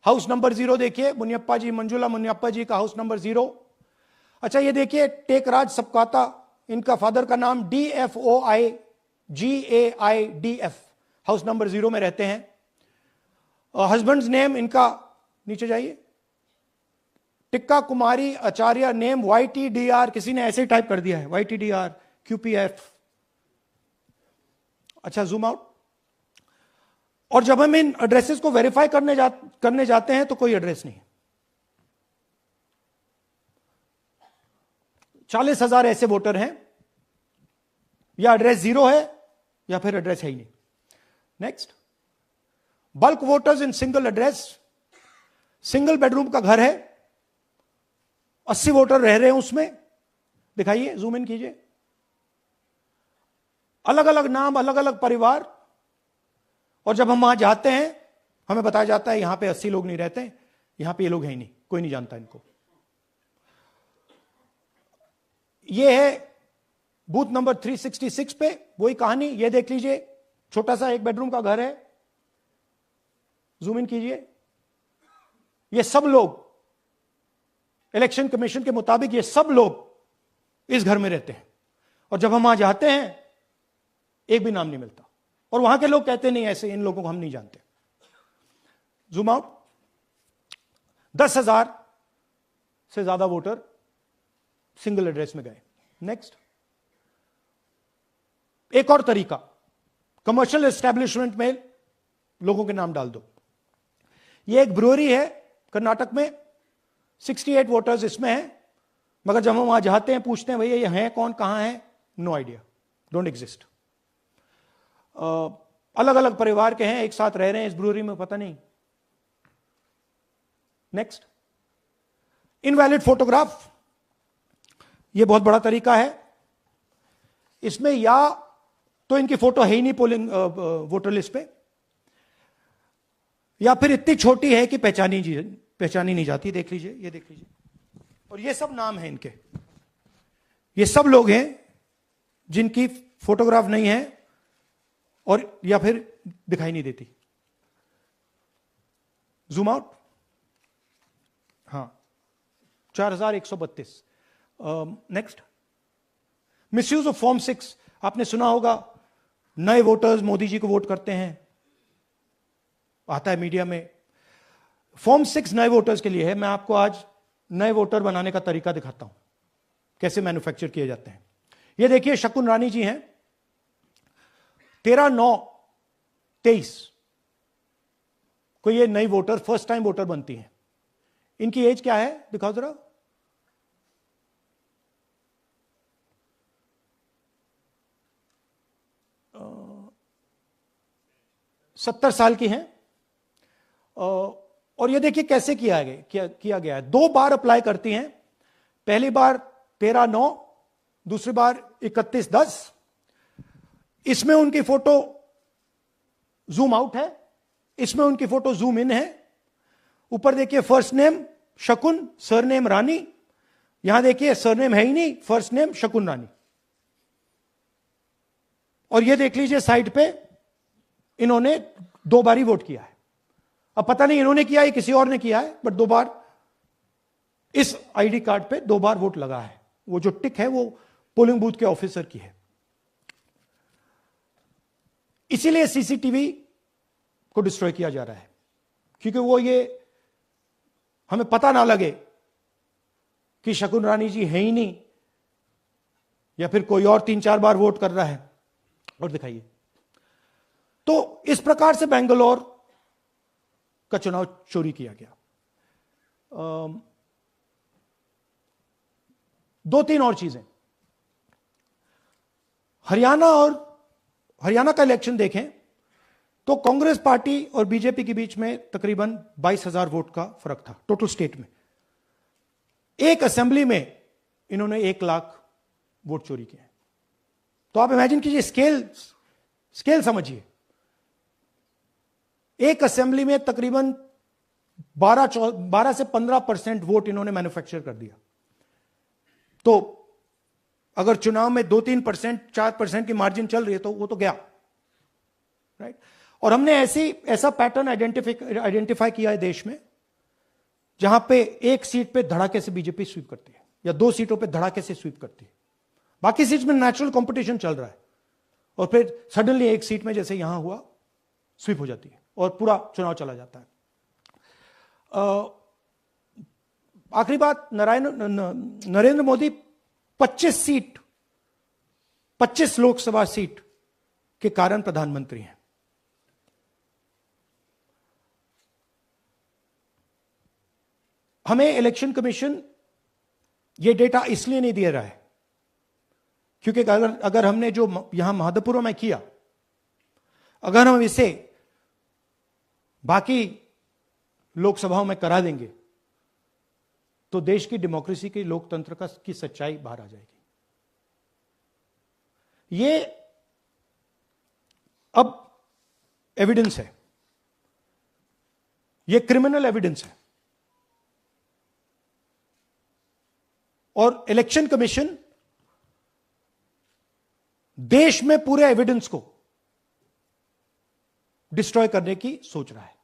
हाउस नंबर 0, देखिए मुनियप्पा जी, मंजुला मुनियप्पा जी का हाउस नंबर 0। अच्छा, ये देखिए टेकराज सबकाता, इनका फादर का नाम DFOIGAIDF, हाउस नंबर 0 में रहते हैं। हस्बैंड्स नेम इनका, नीचे जाइए, टिक्का कुमारी आचार्य, नेम YTDR, किसी ने ऐसे ही टाइप कर दिया है, YTDR QPF। अच्छा, जूम आउट। और जब हम इन एड्रेसेस को वेरीफाई करने जाते हैं तो कोई एड्रेस नहीं। 40,000 ऐसे वोटर हैं, या एड्रेस 0 है या फिर एड्रेस है ही नहीं। Next, bulk voters in single address. Single bedroom का घर है, 80 वोटर रह रहे हैं उसमें। दिखाइए, जूम इन कीजिए। अलग अलग नाम, अलग अलग परिवार। और जब हम वहां जाते हैं हमें बताया जाता है यहां पे 80 लोग नहीं रहते, यहां पे ये लोग हैं ही नहीं, कोई नहीं जानता इनको। ये है बूथ नंबर 366 पे वही कहानी। ये देख लीजिए, छोटा सा 1 बेडरूम का घर है। जूम इन कीजिए। ये सब लोग, इलेक्शन कमीशन के मुताबिक ये सब लोग इस घर में रहते हैं। और जब हम वहां जाते हैं एक भी नाम नहीं मिलता। और वहां के लोग कहते नहीं, ऐसे इन लोगों को हम नहीं जानते। Zoom out. 10,000 से ज्यादा वोटर सिंगल एड्रेस में गए। नेक्स्ट, एक और तरीका, कमर्शियल एस्टेब्लिशमेंट में लोगों के नाम डाल दो। ये एक ब्रूअरी है कर्नाटक में, 68 वोटर्स इसमें हैं, मगर जब हम वहां जाते हैं पूछते हैं भैया ये हैं कौन, कहां है, नो आइडिया, डोंट एग्जिस्ट। अलग अलग परिवार के हैं, एक साथ रह रहे हैं इस ब्रूअरी में, पता नहीं। Next, invalid photograph. यह बहुत बड़ा तरीका है। इसमें या तो इनकी फोटो है ही नहीं पोलिंग वोटर लिस्ट पे, या फिर इतनी छोटी है कि पहचानी नहीं जाती। देख लीजिए, ये देख लीजिए। और ये सब नाम है इनके। ये सब लोग हैं जिनकी फोटोग्राफ नहीं है और या फिर दिखाई नहीं देती। Zoom out. हां, 4132। Next, misuse of form 6। आपने सुना होगा नए वोटर्स मोदी जी को वोट करते हैं, आता है मीडिया में। फॉर्म 6 नए वोटर्स के लिए है। मैं आपको आज नए वोटर बनाने का तरीका दिखाता हूं, कैसे मैन्युफैक्चर किए जाते हैं। ये देखिए शकुन रानी जी हैं, 13/9/23 को ये नई वोटर, फर्स्ट टाइम वोटर बनती हैं। इनकी एज क्या है दिखाओ जरा। 70 साल की हैं। और ये देखिए कैसे किया गया है। 2 बार अप्लाई करती हैं। पहली बार 13/9, दूसरी बार 31/10। इसमें उनकी फोटो जूम आउट है, इसमें उनकी फोटो जूम इन है। ऊपर देखिए फर्स्ट नेम शकुन, सरनेम रानी। यहां देखिए सरनेम है ही नहीं, फर्स्ट नेम शकुन रानी। और ये देख लीजिए साइड पे इन्होंने 2 बार ही वोट किया है। अब पता नहीं इन्होंने किया है किसी और ने किया है, बट 2 बार इस आईडी कार्ड पे 2 बार वोट लगा है। वो जो टिक है वो पोलिंग बूथ के ऑफिसर की है। इसीलिए सीसीटीवी को डिस्ट्रॉय किया जा रहा है, क्योंकि वो ये हमें पता ना लगे कि शकुन रानी जी है ही नहीं, या फिर कोई और 3-4 बार वोट कर रहा है। और दिखाइए। तो इस प्रकार से बेंगलोर का चुनाव चोरी किया गया। 2-3 और चीजें। हरियाणा का इलेक्शन देखें तो कांग्रेस पार्टी और बीजेपी के बीच में तकरीबन 22,000 वोट का फर्क था टोटल स्टेट में। एक असेंबली में इन्होंने 1 लाख वोट चोरी किए। तो आप इमेजिन कीजिए, स्केल समझिए। एक असेंबली में तकरीबन 12 से 15% वोट इन्होंने मैन्युफैक्चर कर दिया। तो अगर चुनाव में 2-3%, 4% की मार्जिन चल रही है तो वो तो गया, राइट। और हमने ऐसा पैटर्न आइडेंटिफाई किया है देश में, जहां पे एक सीट पे धड़ाके से बीजेपी स्वीप करती है, या 2 सीटों पे धड़ाके से स्वीप करती है। बाकी सीट में नेचुरल कंपटीशन चल रहा है, और फिर सडनली एक सीट में जैसे यहां हुआ स्वीप हो जाती है और पूरा चुनाव चला जाता है। आखिरी बात, नरेंद्र मोदी 25 लोकसभा सीट के कारण प्रधानमंत्री हैं। हमें इलेक्शन कमीशन यह डेटा इसलिए नहीं दे रहा है क्योंकि अगर हमने जो यहां महादपुरों में किया, अगर हम इसे बाकी लोकसभाओं में करा देंगे तो देश की डेमोक्रेसी की, लोकतंत्र की सच्चाई बाहर आ जाएगी। ये अब एविडेंस है, ये क्रिमिनल एविडेंस है। और इलेक्शन कमीशन देश में पूरे एविडेंस को डिस्ट्रॉय करने की सोच रहा है।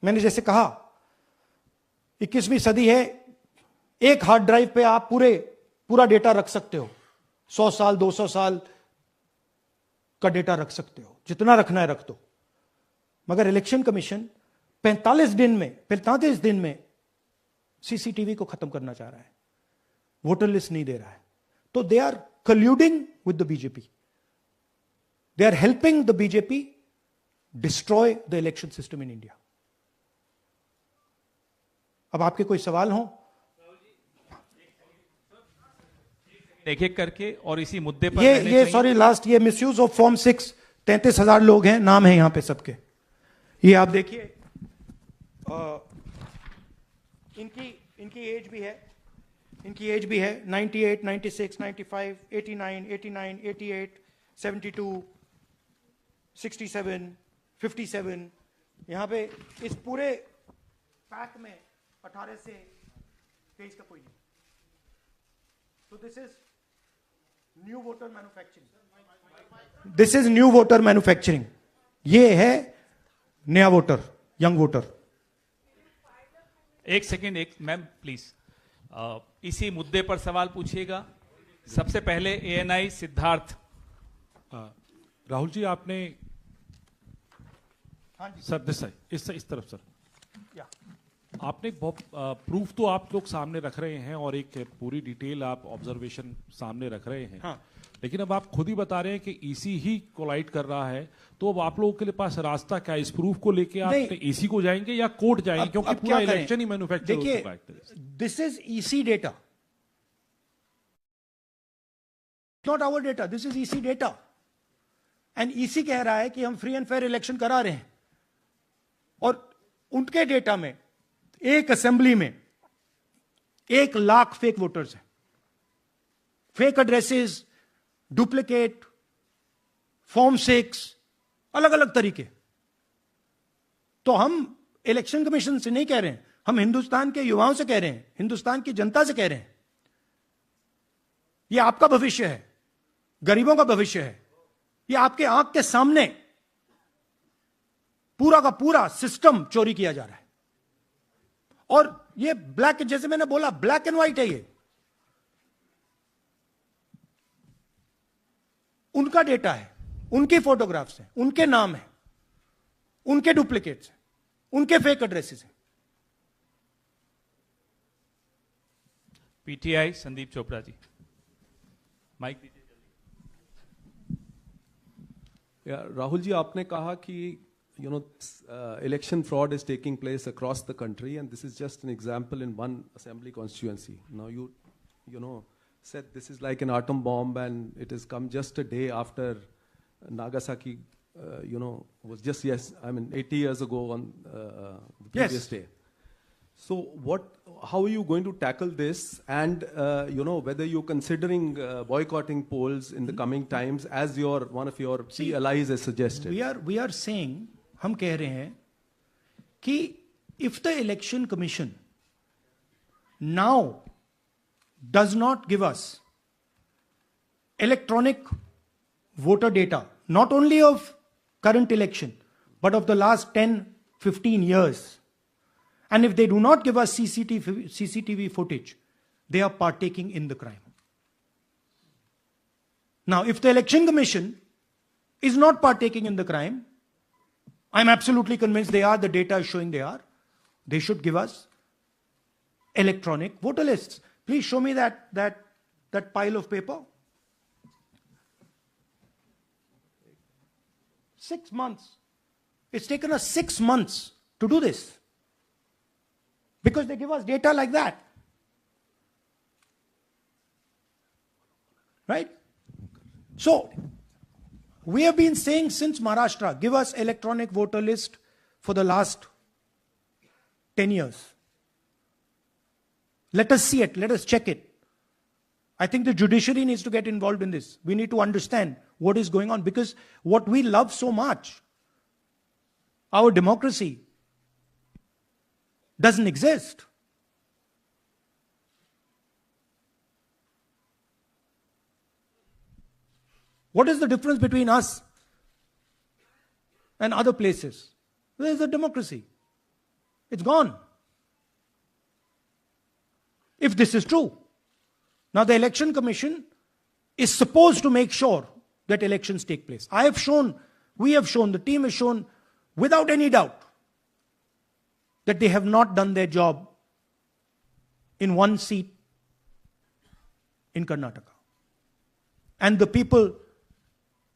मैंने जैसे कहा 21वीं सदी है, एक हार्ड ड्राइव पे आप पूरा डेटा रख सकते हो। 100 साल 200 साल का डेटा रख सकते हो, जितना रखना है रख दो। मगर इलेक्शन कमीशन 45 दिन में सीसीटीवी को खत्म करना चाह रहा है, वोटर लिस्ट नहीं दे रहा है। तो they are colluding with the BJP, they are helping the BJP destroy the election system in India. अब आपके कोई सवाल हो? एक एक करके, और इसी मुद्दे पर ये सॉरी लास्ट, ये मिसयूज ऑफ फॉर्म 6, 33,000 लोग हैं, नाम है यहां पे सबके। ये आप देखिए, इनकी एज भी है, 98, 96, 95, 89, 88, 72, 67, 57। यहां पे इस पूरे पैक में 18 से 23 का कोई नहीं। तो this is new voter manufacturing, ये है नया वोटर, यंग वोटर। एक सेकेंड, मैम प्लीज, इसी मुद्दे पर सवाल पूछिएगा। सबसे पहले एएनआई सिद्धार्थ। राहुल जी आपने सर इस तरफ सर आपने बहुत प्रूफ तो आप लोग सामने रख रहे हैं और एक पूरी डिटेल आप ऑब्जर्वेशन सामने रख रहे हैं। हाँ। लेकिन अब आप खुद ही बता रहे हैं कि ईसी ही कोलाइड कर रहा है, तो अब आप लोगों के पास रास्ता क्या है? इस प्रूफ को लेके आप ईसी को जाएंगे या कोर्ट जाएंगे? क्योंकि पूरा इलेक्शन ही मैन्युफैक्चर हो चुका है। This is EC data, not our data, this is EC data. And EC कह रहा है कि हम फ्री एंड फेयर इलेक्शन करा रहे हैं, और उनके डेटा में एक असेंबली में 1 लाख फेक वोटर्स हैं, फेक एड्रेसेस, डुप्लीकेट, फॉर्म 6, अलग अलग तरीके। तो हम इलेक्शन कमीशन से नहीं कह रहे हैं, हम हिंदुस्तान के युवाओं से कह रहे हैं, हिंदुस्तान की जनता से कह रहे हैं, यह आपका भविष्य है, गरीबों का भविष्य है, यह आपके आंख के सामने पूरा का पूरा सिस्टम चोरी किया जा रहा है। और ये ब्लैक, जैसे मैंने बोला, ब्लैक एंड व्हाइट है। ये उनका डेटा है, उनकी फोटोग्राफ्स हैं, उनके नाम हैं, उनके डुप्लीकेट्स हैं, उनके फेक एड्रेसेस हैं। पीटीआई संदीप चोपड़ा जी, माइक दीजिए जल्दी। राहुल जी आपने कहा कि election fraud is taking place across the country, and this is just an example in one assembly constituency. Now you said this is like an atom bomb, and it has come just a day after Nagasaki, was just 80 years ago on the previous day. So how are you going to tackle this, and whether you're considering boycotting polls in the coming times, as one of your key allies has suggested? We are saying, हम कह रहे हैं कि if the election commission now does not give us electronic voter data, not only of current election, but of the last 10-15 years, and if they do not give us CCTV footage, they are partaking in the crime. Now, if the election commission is not partaking in the crime, I'm absolutely convinced they are, the data is showing they are, they should give us electronic voter lists. Please show me that pile of paper. 6 months. It's taken us 6 months to do this, because they give us data like that. Right? So, we have been saying since Maharashtra, give us electronic voter list for the last 10 years. Let us see it. Let us check it. I think the judiciary needs to get involved in this. We need to understand what is going on, because what we love so much, our democracy, doesn't exist. What is the difference between us and other places? There is a democracy. It's gone. If this is true. Now the election commission is supposed to make sure that elections take place. I have shown, we have shown, the team has shown without any doubt that they have not done their job in one seat in Karnataka. And the people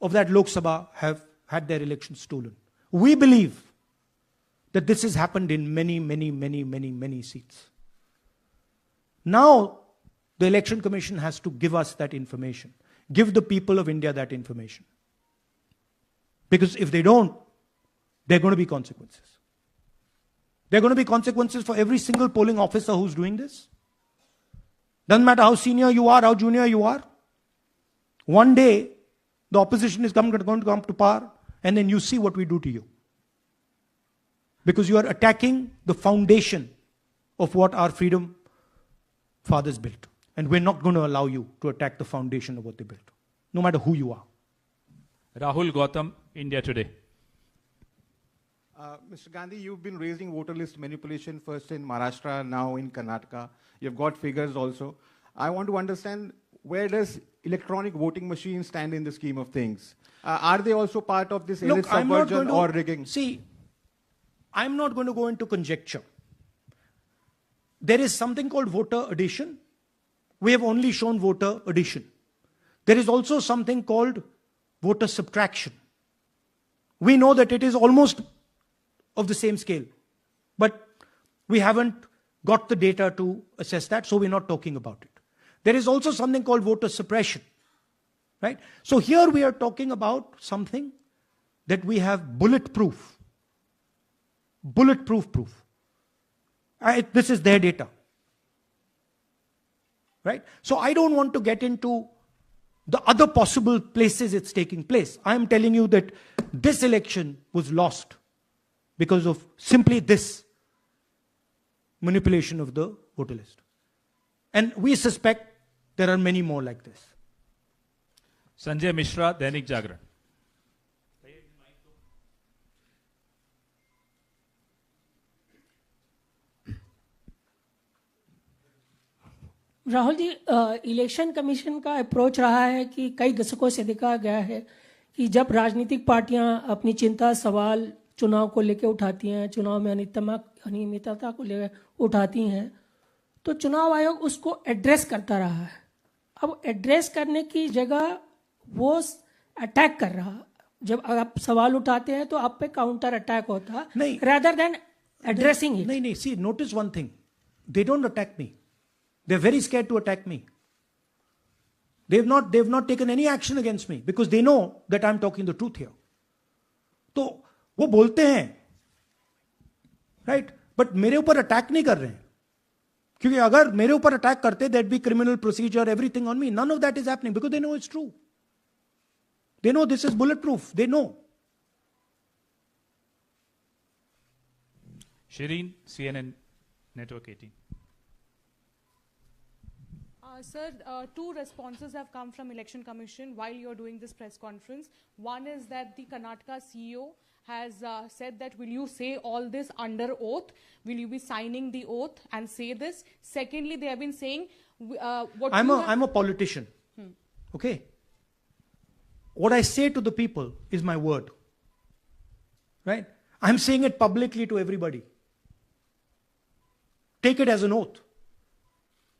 of that Lok Sabha have had their elections stolen. We believe that this has happened in many seats. Now, the Election Commission has to give us that information. Give the people of India that information. Because if they don't, there are going to be consequences. There are going to be consequences for every single polling officer who's doing this. Doesn't matter how senior you are, how junior you are. One day, the opposition is going to come to power, and then you see what we do to you. Because you are attacking the foundation of what our freedom fathers built. And we're not going to allow you to attack the foundation of what they built, no matter who you are. Rahul Gautam, India Today. Mr. Gandhi, you've been raising voter list manipulation first in Maharashtra, now in Karnataka. You've got figures also. I want to understand where does electronic voting machines stand in the scheme of things? Are they also part of this elite Look, I'm not subversion going or to, rigging? see, I'm not going to go into conjecture. There is something called voter addition. We have only shown voter addition. There is also something called voter subtraction. We know that it is almost of the same scale, but we haven't got the data to assess that, so we're not talking about it. There is also something called voter suppression, right? So here we are talking about something that we have bulletproof proof. This is their data, right? So I don't want to get into the other possible places it's taking place. I am telling you that this election was lost because of simply this manipulation of the voter list. And we suspect there are many more like this. Sanjay Mishra, Dainik Jagran. Rahul ji, election commission का approach रहा है कि कई दशकों से देखा गया है कि जब राजनीतिक पार्टियां अपनी चिंता सवाल चुनाव को लेकर उठाती हैं, चुनाव में अनियमितता को लेकर उठाती हैं, तो चुनाव आयोग उसको एड्रेस करता रहा है। अब एड्रेस करने की जगह वो अटैक कर रहा। जब आप सवाल उठाते हैं तो आप पे काउंटर अटैक होता नहीं, rather than addressing it. नहीं, see, notice one thing. They don't attack me. They're very scared to attack me. They've not taken any action against me because they know that I'm talking the truth here. तो वो बोलते हैं, right? But मेरे ऊपर attack नहीं कर रहे हैं, क्योंकि अगर मेरे ऊपर अटैक करते, there'd be criminal procedure, everything on me. None of that is happening because they know it's true. They know this is bulletproof. They know. Shireen, CNN Network 18. Sir, two responses have come from Election Commission while you're doing this press conference. One is that the Karnataka CEO has said that will you say all this under oath? Will you be signing the oath and say this? Secondly, they have been saying I'm a politician. Okay? What I say to the people is my word. Right? I'm saying it publicly to everybody. Take it as an oath.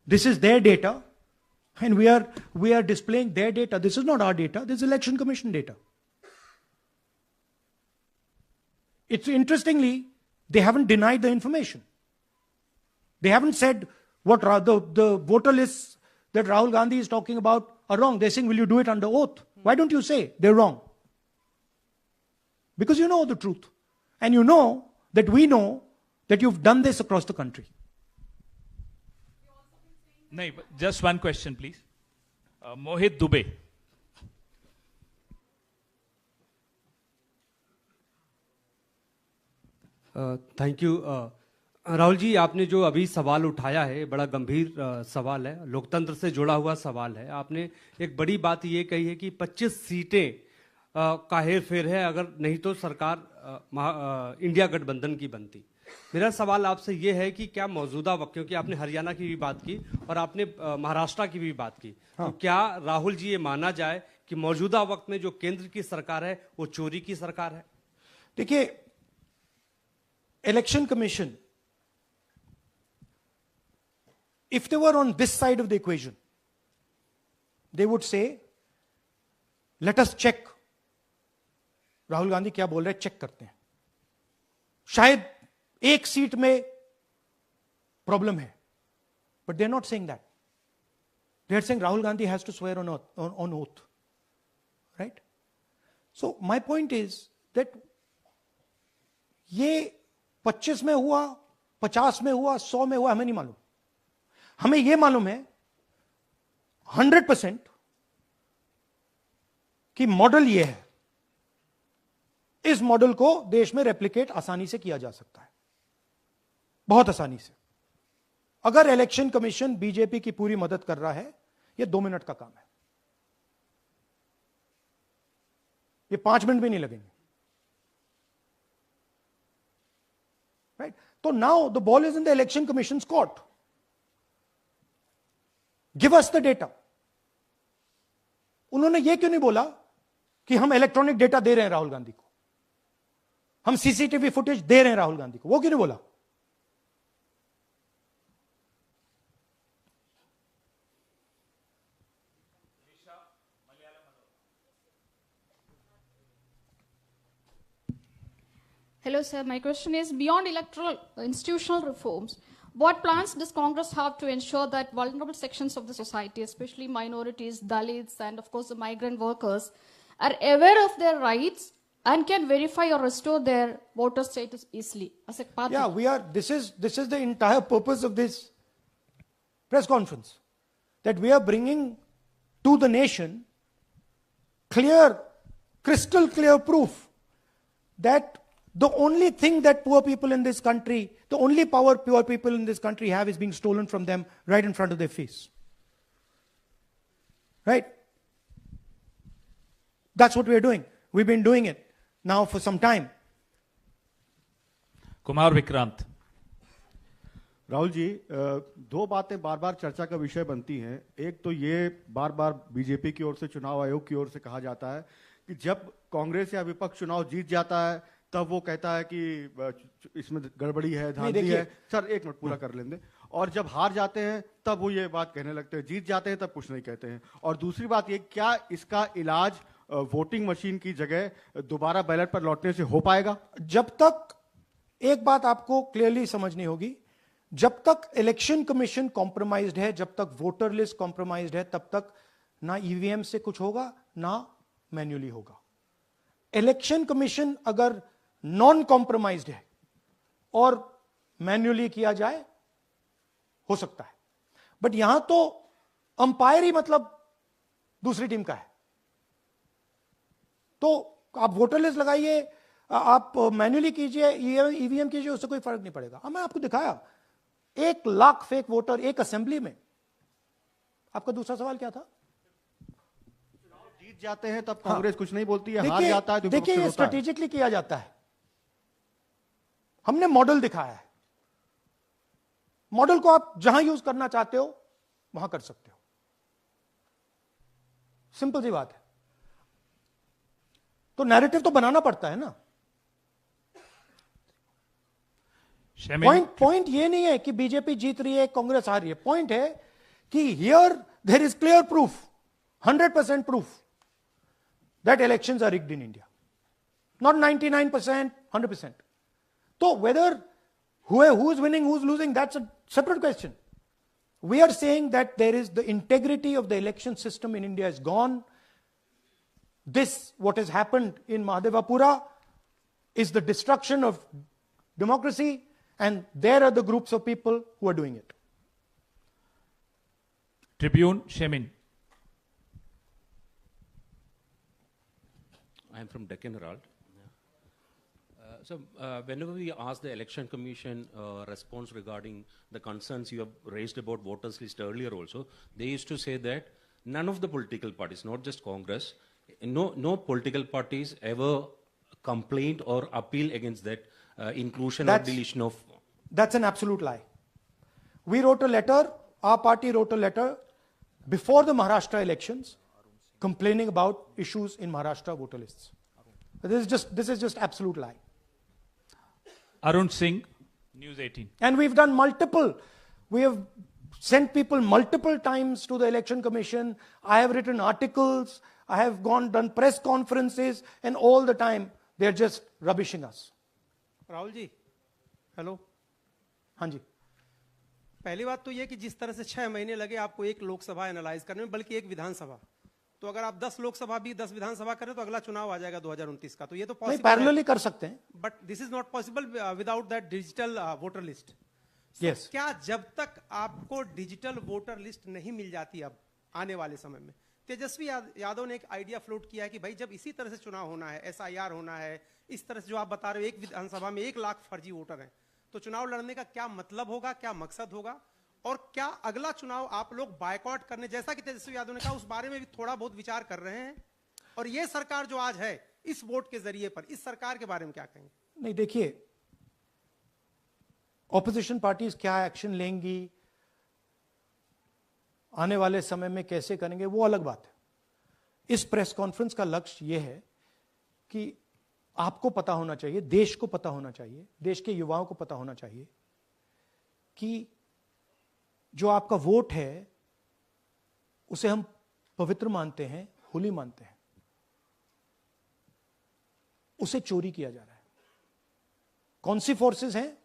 This is their data, and we are displaying their data. This is not our data. This is Election Commission data. It's interestingly, they haven't denied the information. They haven't said what the voter lists that Rahul Gandhi is talking about are wrong. They're saying, will you do it under oath? Why don't you say they're wrong? Because you know the truth. And you know that we know that you've done this across the country. नहीं, just one question, please. Mohit Dubey. Thank you. Rahul ji, आपने जो अभी सवाल उठाया है बड़ा गंभीर सवाल है, लोकतंत्र से जुड़ा हुआ सवाल है। आपने एक बड़ी बात ये कही है कि 25 सीटें का हेर फेर है, अगर नहीं तो सरकार इंडिया गठबंधन की बनती। मेरा सवाल आपसे ये है कि क्या मौजूदा वक्त, क्योंकि आपने हरियाणा की भी बात की और आपने महाराष्ट्र की भी बात की, तो क्या राहुल जी ये माना जाए कि मौजूदा वक्त में जो केंद्र की सरकार है वो चोरी की सरकार है? देखिए, election commission, if they were on this side of the equation, they would say, let us check. Rahul Gandhi क्या बोल रहे हैं, चेक करते हैं। शायद एक सीट में प्रॉब्लम है, but they're not saying that. They're saying Rahul Gandhi has to swear on oath. Right? So my point is that ये 25 में हुआ, 50 में हुआ, 100 में हुआ, हमें नहीं मालूम। हमें यह मालूम है 100% कि मॉडल यह है। इस मॉडल को देश में रेप्लिकेट आसानी से किया जा सकता है, बहुत आसानी से। अगर इलेक्शन कमीशन बीजेपी की पूरी मदद कर रहा है, यह 2 मिनट का काम है, ये 5 मिनट भी नहीं लगेंगे। राइट? तो now the ball is in the election commissions court. Give us the data. उन्होंने ये क्यों नहीं बोला कि हम इलेक्ट्रॉनिक डेटा दे रहे हैं राहुल गांधी को, हम सीसीटीवी फुटेज दे रहे हैं राहुल गांधी को? वो क्यों नहीं बोला? Hello, sir. My question is, beyond electoral institutional reforms, what plans does Congress have to ensure that vulnerable sections of the society, especially minorities, Dalits, and of course the migrant workers, are aware of their rights and can verify or restore their voter status easily as a party? Yeah, we are. This is the entire purpose of this press conference, that we are bringing to the nation clear, crystal clear proof that the only thing that poor people in this country, the only power poor people in this country have is being stolen from them right in front of their face. Right? That's what we're doing. We've been doing it now for some time. Kumar Vikrant. Rahul ji, दो बातें बार बार चर्चा का विषय बनती हैं। एक तो ये बार बार बीजेपी की ओर से, चुनाव आयोग की ओर से कहा जाता है कि जब कांग्रेस या विपक्ष चुनाव जीत जाता है तब वो कहता है कि इसमें गड़बड़ी है, धांधली है। सर एक मिनट पूरा कर लेंगे। और जब हार जाते हैं तब वो ये बात कहने लगते हैं, जीत जाते हैं तब कुछ नहीं कहते हैं। और दूसरी बात ये, क्या इसका इलाज वोटिंग मशीन की जगह दोबारा बैलेट पर लौटने से हो पाएगा? जब तक, एक बात आपको क्लियरली समझनी होगी, जब तक इलेक्शन कमीशन कॉम्प्रोमाइज्ड है, जब तक वोटर लिस्ट कॉम्प्रोमाइज्ड है, तब तक ना ईवीएम से कुछ होगा ना मैन्युअली होगा। इलेक्शन कमीशन अगर नॉन कॉम्प्रोमाइज्ड है और मैन्युअली किया जाए, हो सकता है, बट यहां तो अंपायर ही मतलब दूसरी टीम का है। तो आप वोटर लिस्ट लगाइए, आप मैन्युअली कीजिए, ईवीएम कीजिए, उससे कोई फर्क नहीं पड़ेगा। अब मैं आपको दिखाया 1 लाख फेक वोटर एक असेंबली में। आपका दूसरा सवाल क्या था? जीत जाते हैं तब कांग्रेस कुछ नहीं बोलती है, हार जाता है तो देखिए, ये स्ट्रेटेजिकली किया जाता है। हमने मॉडल दिखाया है। मॉडल को आप जहां यूज करना चाहते हो वहां कर सकते हो। सिंपल सी बात है। तो नैरेटिव तो बनाना पड़ता है ना। पॉइंट ये नहीं है कि बीजेपी जीत रही है, कांग्रेस हार रही है। पॉइंट है कि here there is clear proof, 100% proof that elections are rigged in India. Not 99%, 100%. So whether who is winning, who's losing, that's a separate question. We are saying that there is the integrity of the election system in India is gone. This, what has happened in Mahadevapura, is the destruction of democracy, and there are the groups of people who are doing it. Tribune, Shemin. I am from Deccan Herald. So whenever we ask the Election Commission response regarding the concerns you have raised about voters list earlier also, they used to say that none of the political parties, not just Congress, no political parties ever complained or appeal against that inclusion or deletion of... That's an absolute lie. We wrote a letter, our party wrote a letter before the Maharashtra elections complaining about issues in Maharashtra voter lists. This is just absolute lie. Arun Singh, News 18. And we've done we have sent people multiple times to the election commission. I have written articles, I have done press conferences, and all the time they're just rubbishing us. Rahul ji, hello. हाँ जी। पहली बात तो ये कि जिस तरह से 6 महीने लगे आपको एक लोकसभा एनालाइज करने में, बल्कि एक विधानसभा, तो अगर आप 10 लोकसभा भी 10 विधानसभा करें तो अगला चुनाव आ जाएगा 2029 का। तो ये तो पॉसिबल पैरेलली कर सकते हैं, but this is not possible without that digital voter list. Yes. क्या जब तक आपको डिजिटल वोटर लिस्ट नहीं मिल जाती अब आने वाले समय में, तेजस्वी यादव ने एक आइडिया फ्लोट किया है कि भाई जब इसी तरह से चुनाव होना है, SIR होना है, इस तरह से जो आप बता रहे हो एक विधानसभा में 1 लाख फर्जी वोटर हैं, तो चुनाव लड़ने का क्या मतलब होगा, क्या मकसद होगा, और क्या अगला चुनाव आप लोग बायकॉट करने, जैसा कि तेजस्वी यादव ने कहा, उस बारे में भी थोड़ा बहुत विचार कर रहे हैं? और ये सरकार जो आज है इस वोट के जरिए पर, इस सरकार के बारे में क्या कहेंगे? नहीं, देखिए, ऑपोजिशन पार्टीज क्या एक्शन लेंगी, आने वाले समय में कैसे करेंगे, वो अलग बात है। इस प्रेस कॉन्फ्रेंस का लक्ष्य यह है कि आपको पता होना चाहिए, देश को पता होना चाहिए, देश के युवाओं को पता होना चाहिए कि जो आपका वोट है उसे हम पवित्र मानते हैं, होली मानते हैं, उसे चोरी किया जा रहा है। कौन सी फोर्सेस हैं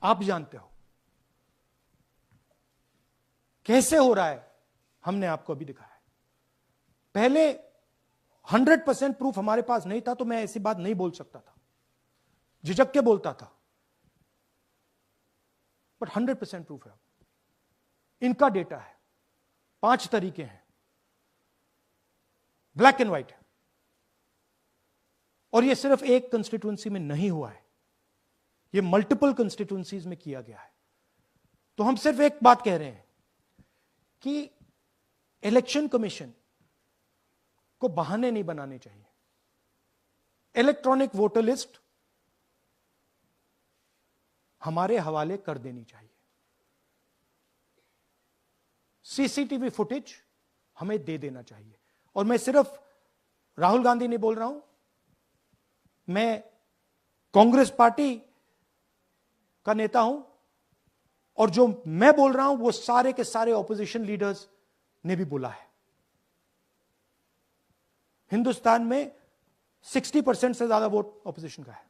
आप जानते हो, कैसे हो रहा है हमने आपको अभी दिखाया है। पहले 100% प्रूफ हमारे पास नहीं था तो मैं ऐसी बात नहीं बोल सकता था, झिझक के बोलता था, बट 100% प्रूफ है। इनका डेटा है, 5 तरीके हैं, ब्लैक एंड व्हाइट है, और यह सिर्फ एक कंस्टिट्यूएंसी में नहीं हुआ है, यह मल्टीपल कंस्टिट्यूएंसीज में किया गया है। तो हम सिर्फ एक बात कह रहे हैं कि इलेक्शन कमीशन को बहाने नहीं बनाने चाहिए। इलेक्ट्रॉनिक वोटर लिस्ट हमारे हवाले कर देनी चाहिए। सीसीटीवी फुटेज हमें दे देना चाहिए। और मैं सिर्फ राहुल गांधी नहीं बोल रहा हूं, मैं कांग्रेस पार्टी का नेता हूं, और जो मैं बोल रहा हूं वो सारे के सारे ऑपोजिशन लीडर्स ने भी बोला है। हिंदुस्तान में 60% से ज्यादा वोट ऑपोजिशन का है।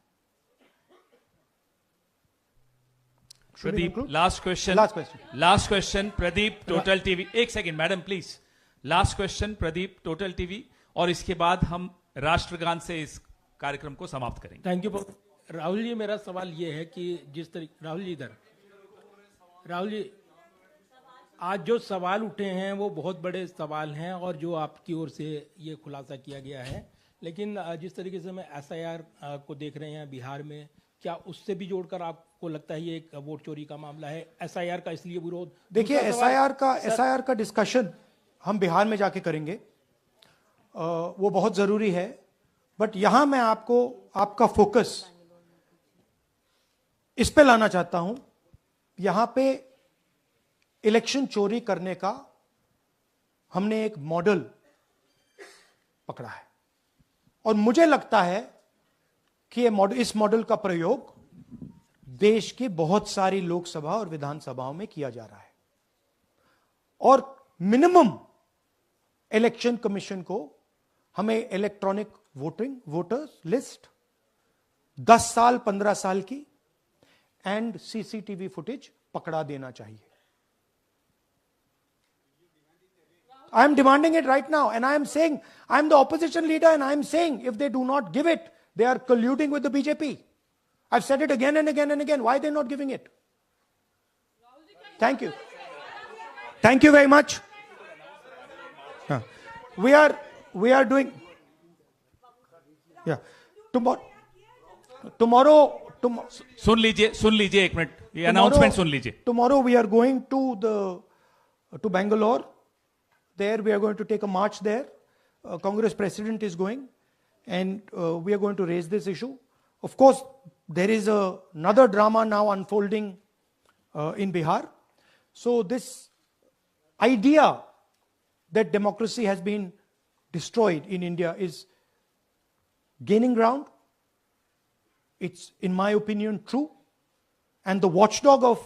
Pradeep, last question Pradeep, total TV. एक second madam please, last question Pradeep, total TV, और इसके बाद हम राष्ट्रगान से इस कार्यक्रम को समाप्त करेंगे। थैंक यू राहुल जी। मेरा सवाल यह है कि जिस तरीके राहुल जी आज जो सवाल उठे हैं वो बहुत बड़े सवाल हैं, और जो आपकी ओर से ये खुलासा किया गया है, लेकिन जिस तरीके से मैं एसआईआर को देख रहे हैं बिहार में, क्या उससे भी जोड़कर आपको लगता है ये एक वोट चोरी का मामला है? एसआईआर का इसलिए विरोध, देखिए एसआईआर का डिस्कशन हम बिहार में जाके करेंगे, वो बहुत जरूरी है, बट यहां मैं आपको आपका फोकस इस पे लाना चाहता हूं। यहां पे इलेक्शन चोरी करने का हमने एक मॉडल पकड़ा है, और मुझे लगता है कि इस मॉडल का प्रयोग देश की बहुत सारी लोकसभा और विधानसभाओं में किया जा रहा है। और मिनिमम इलेक्शन कमीशन को हमें इलेक्ट्रॉनिक वोटर्स लिस्ट 10 साल 15 साल की एंड सीसीटीवी फुटेज पकड़ा देना चाहिए। I am demanding it right now, and I am saying, I am the opposition leader, and I am saying, if they do not give it, they are colluding with the BJP. I've said it again and again and again. Why are they not giving it? Thank you. Thank you very much. We are doing, yeah. Tomorrow, सुन लीजिए एक minute, ये announcement सुन लीजिए। Tomorrow we are going to Bangalore. There we are going to take a march there. Congress president is going, and we are going to raise this issue. Of course, there is another drama now unfolding in Bihar. So this idea that democracy has been destroyed in India is gaining ground. It's, in my opinion, true. And the watchdog of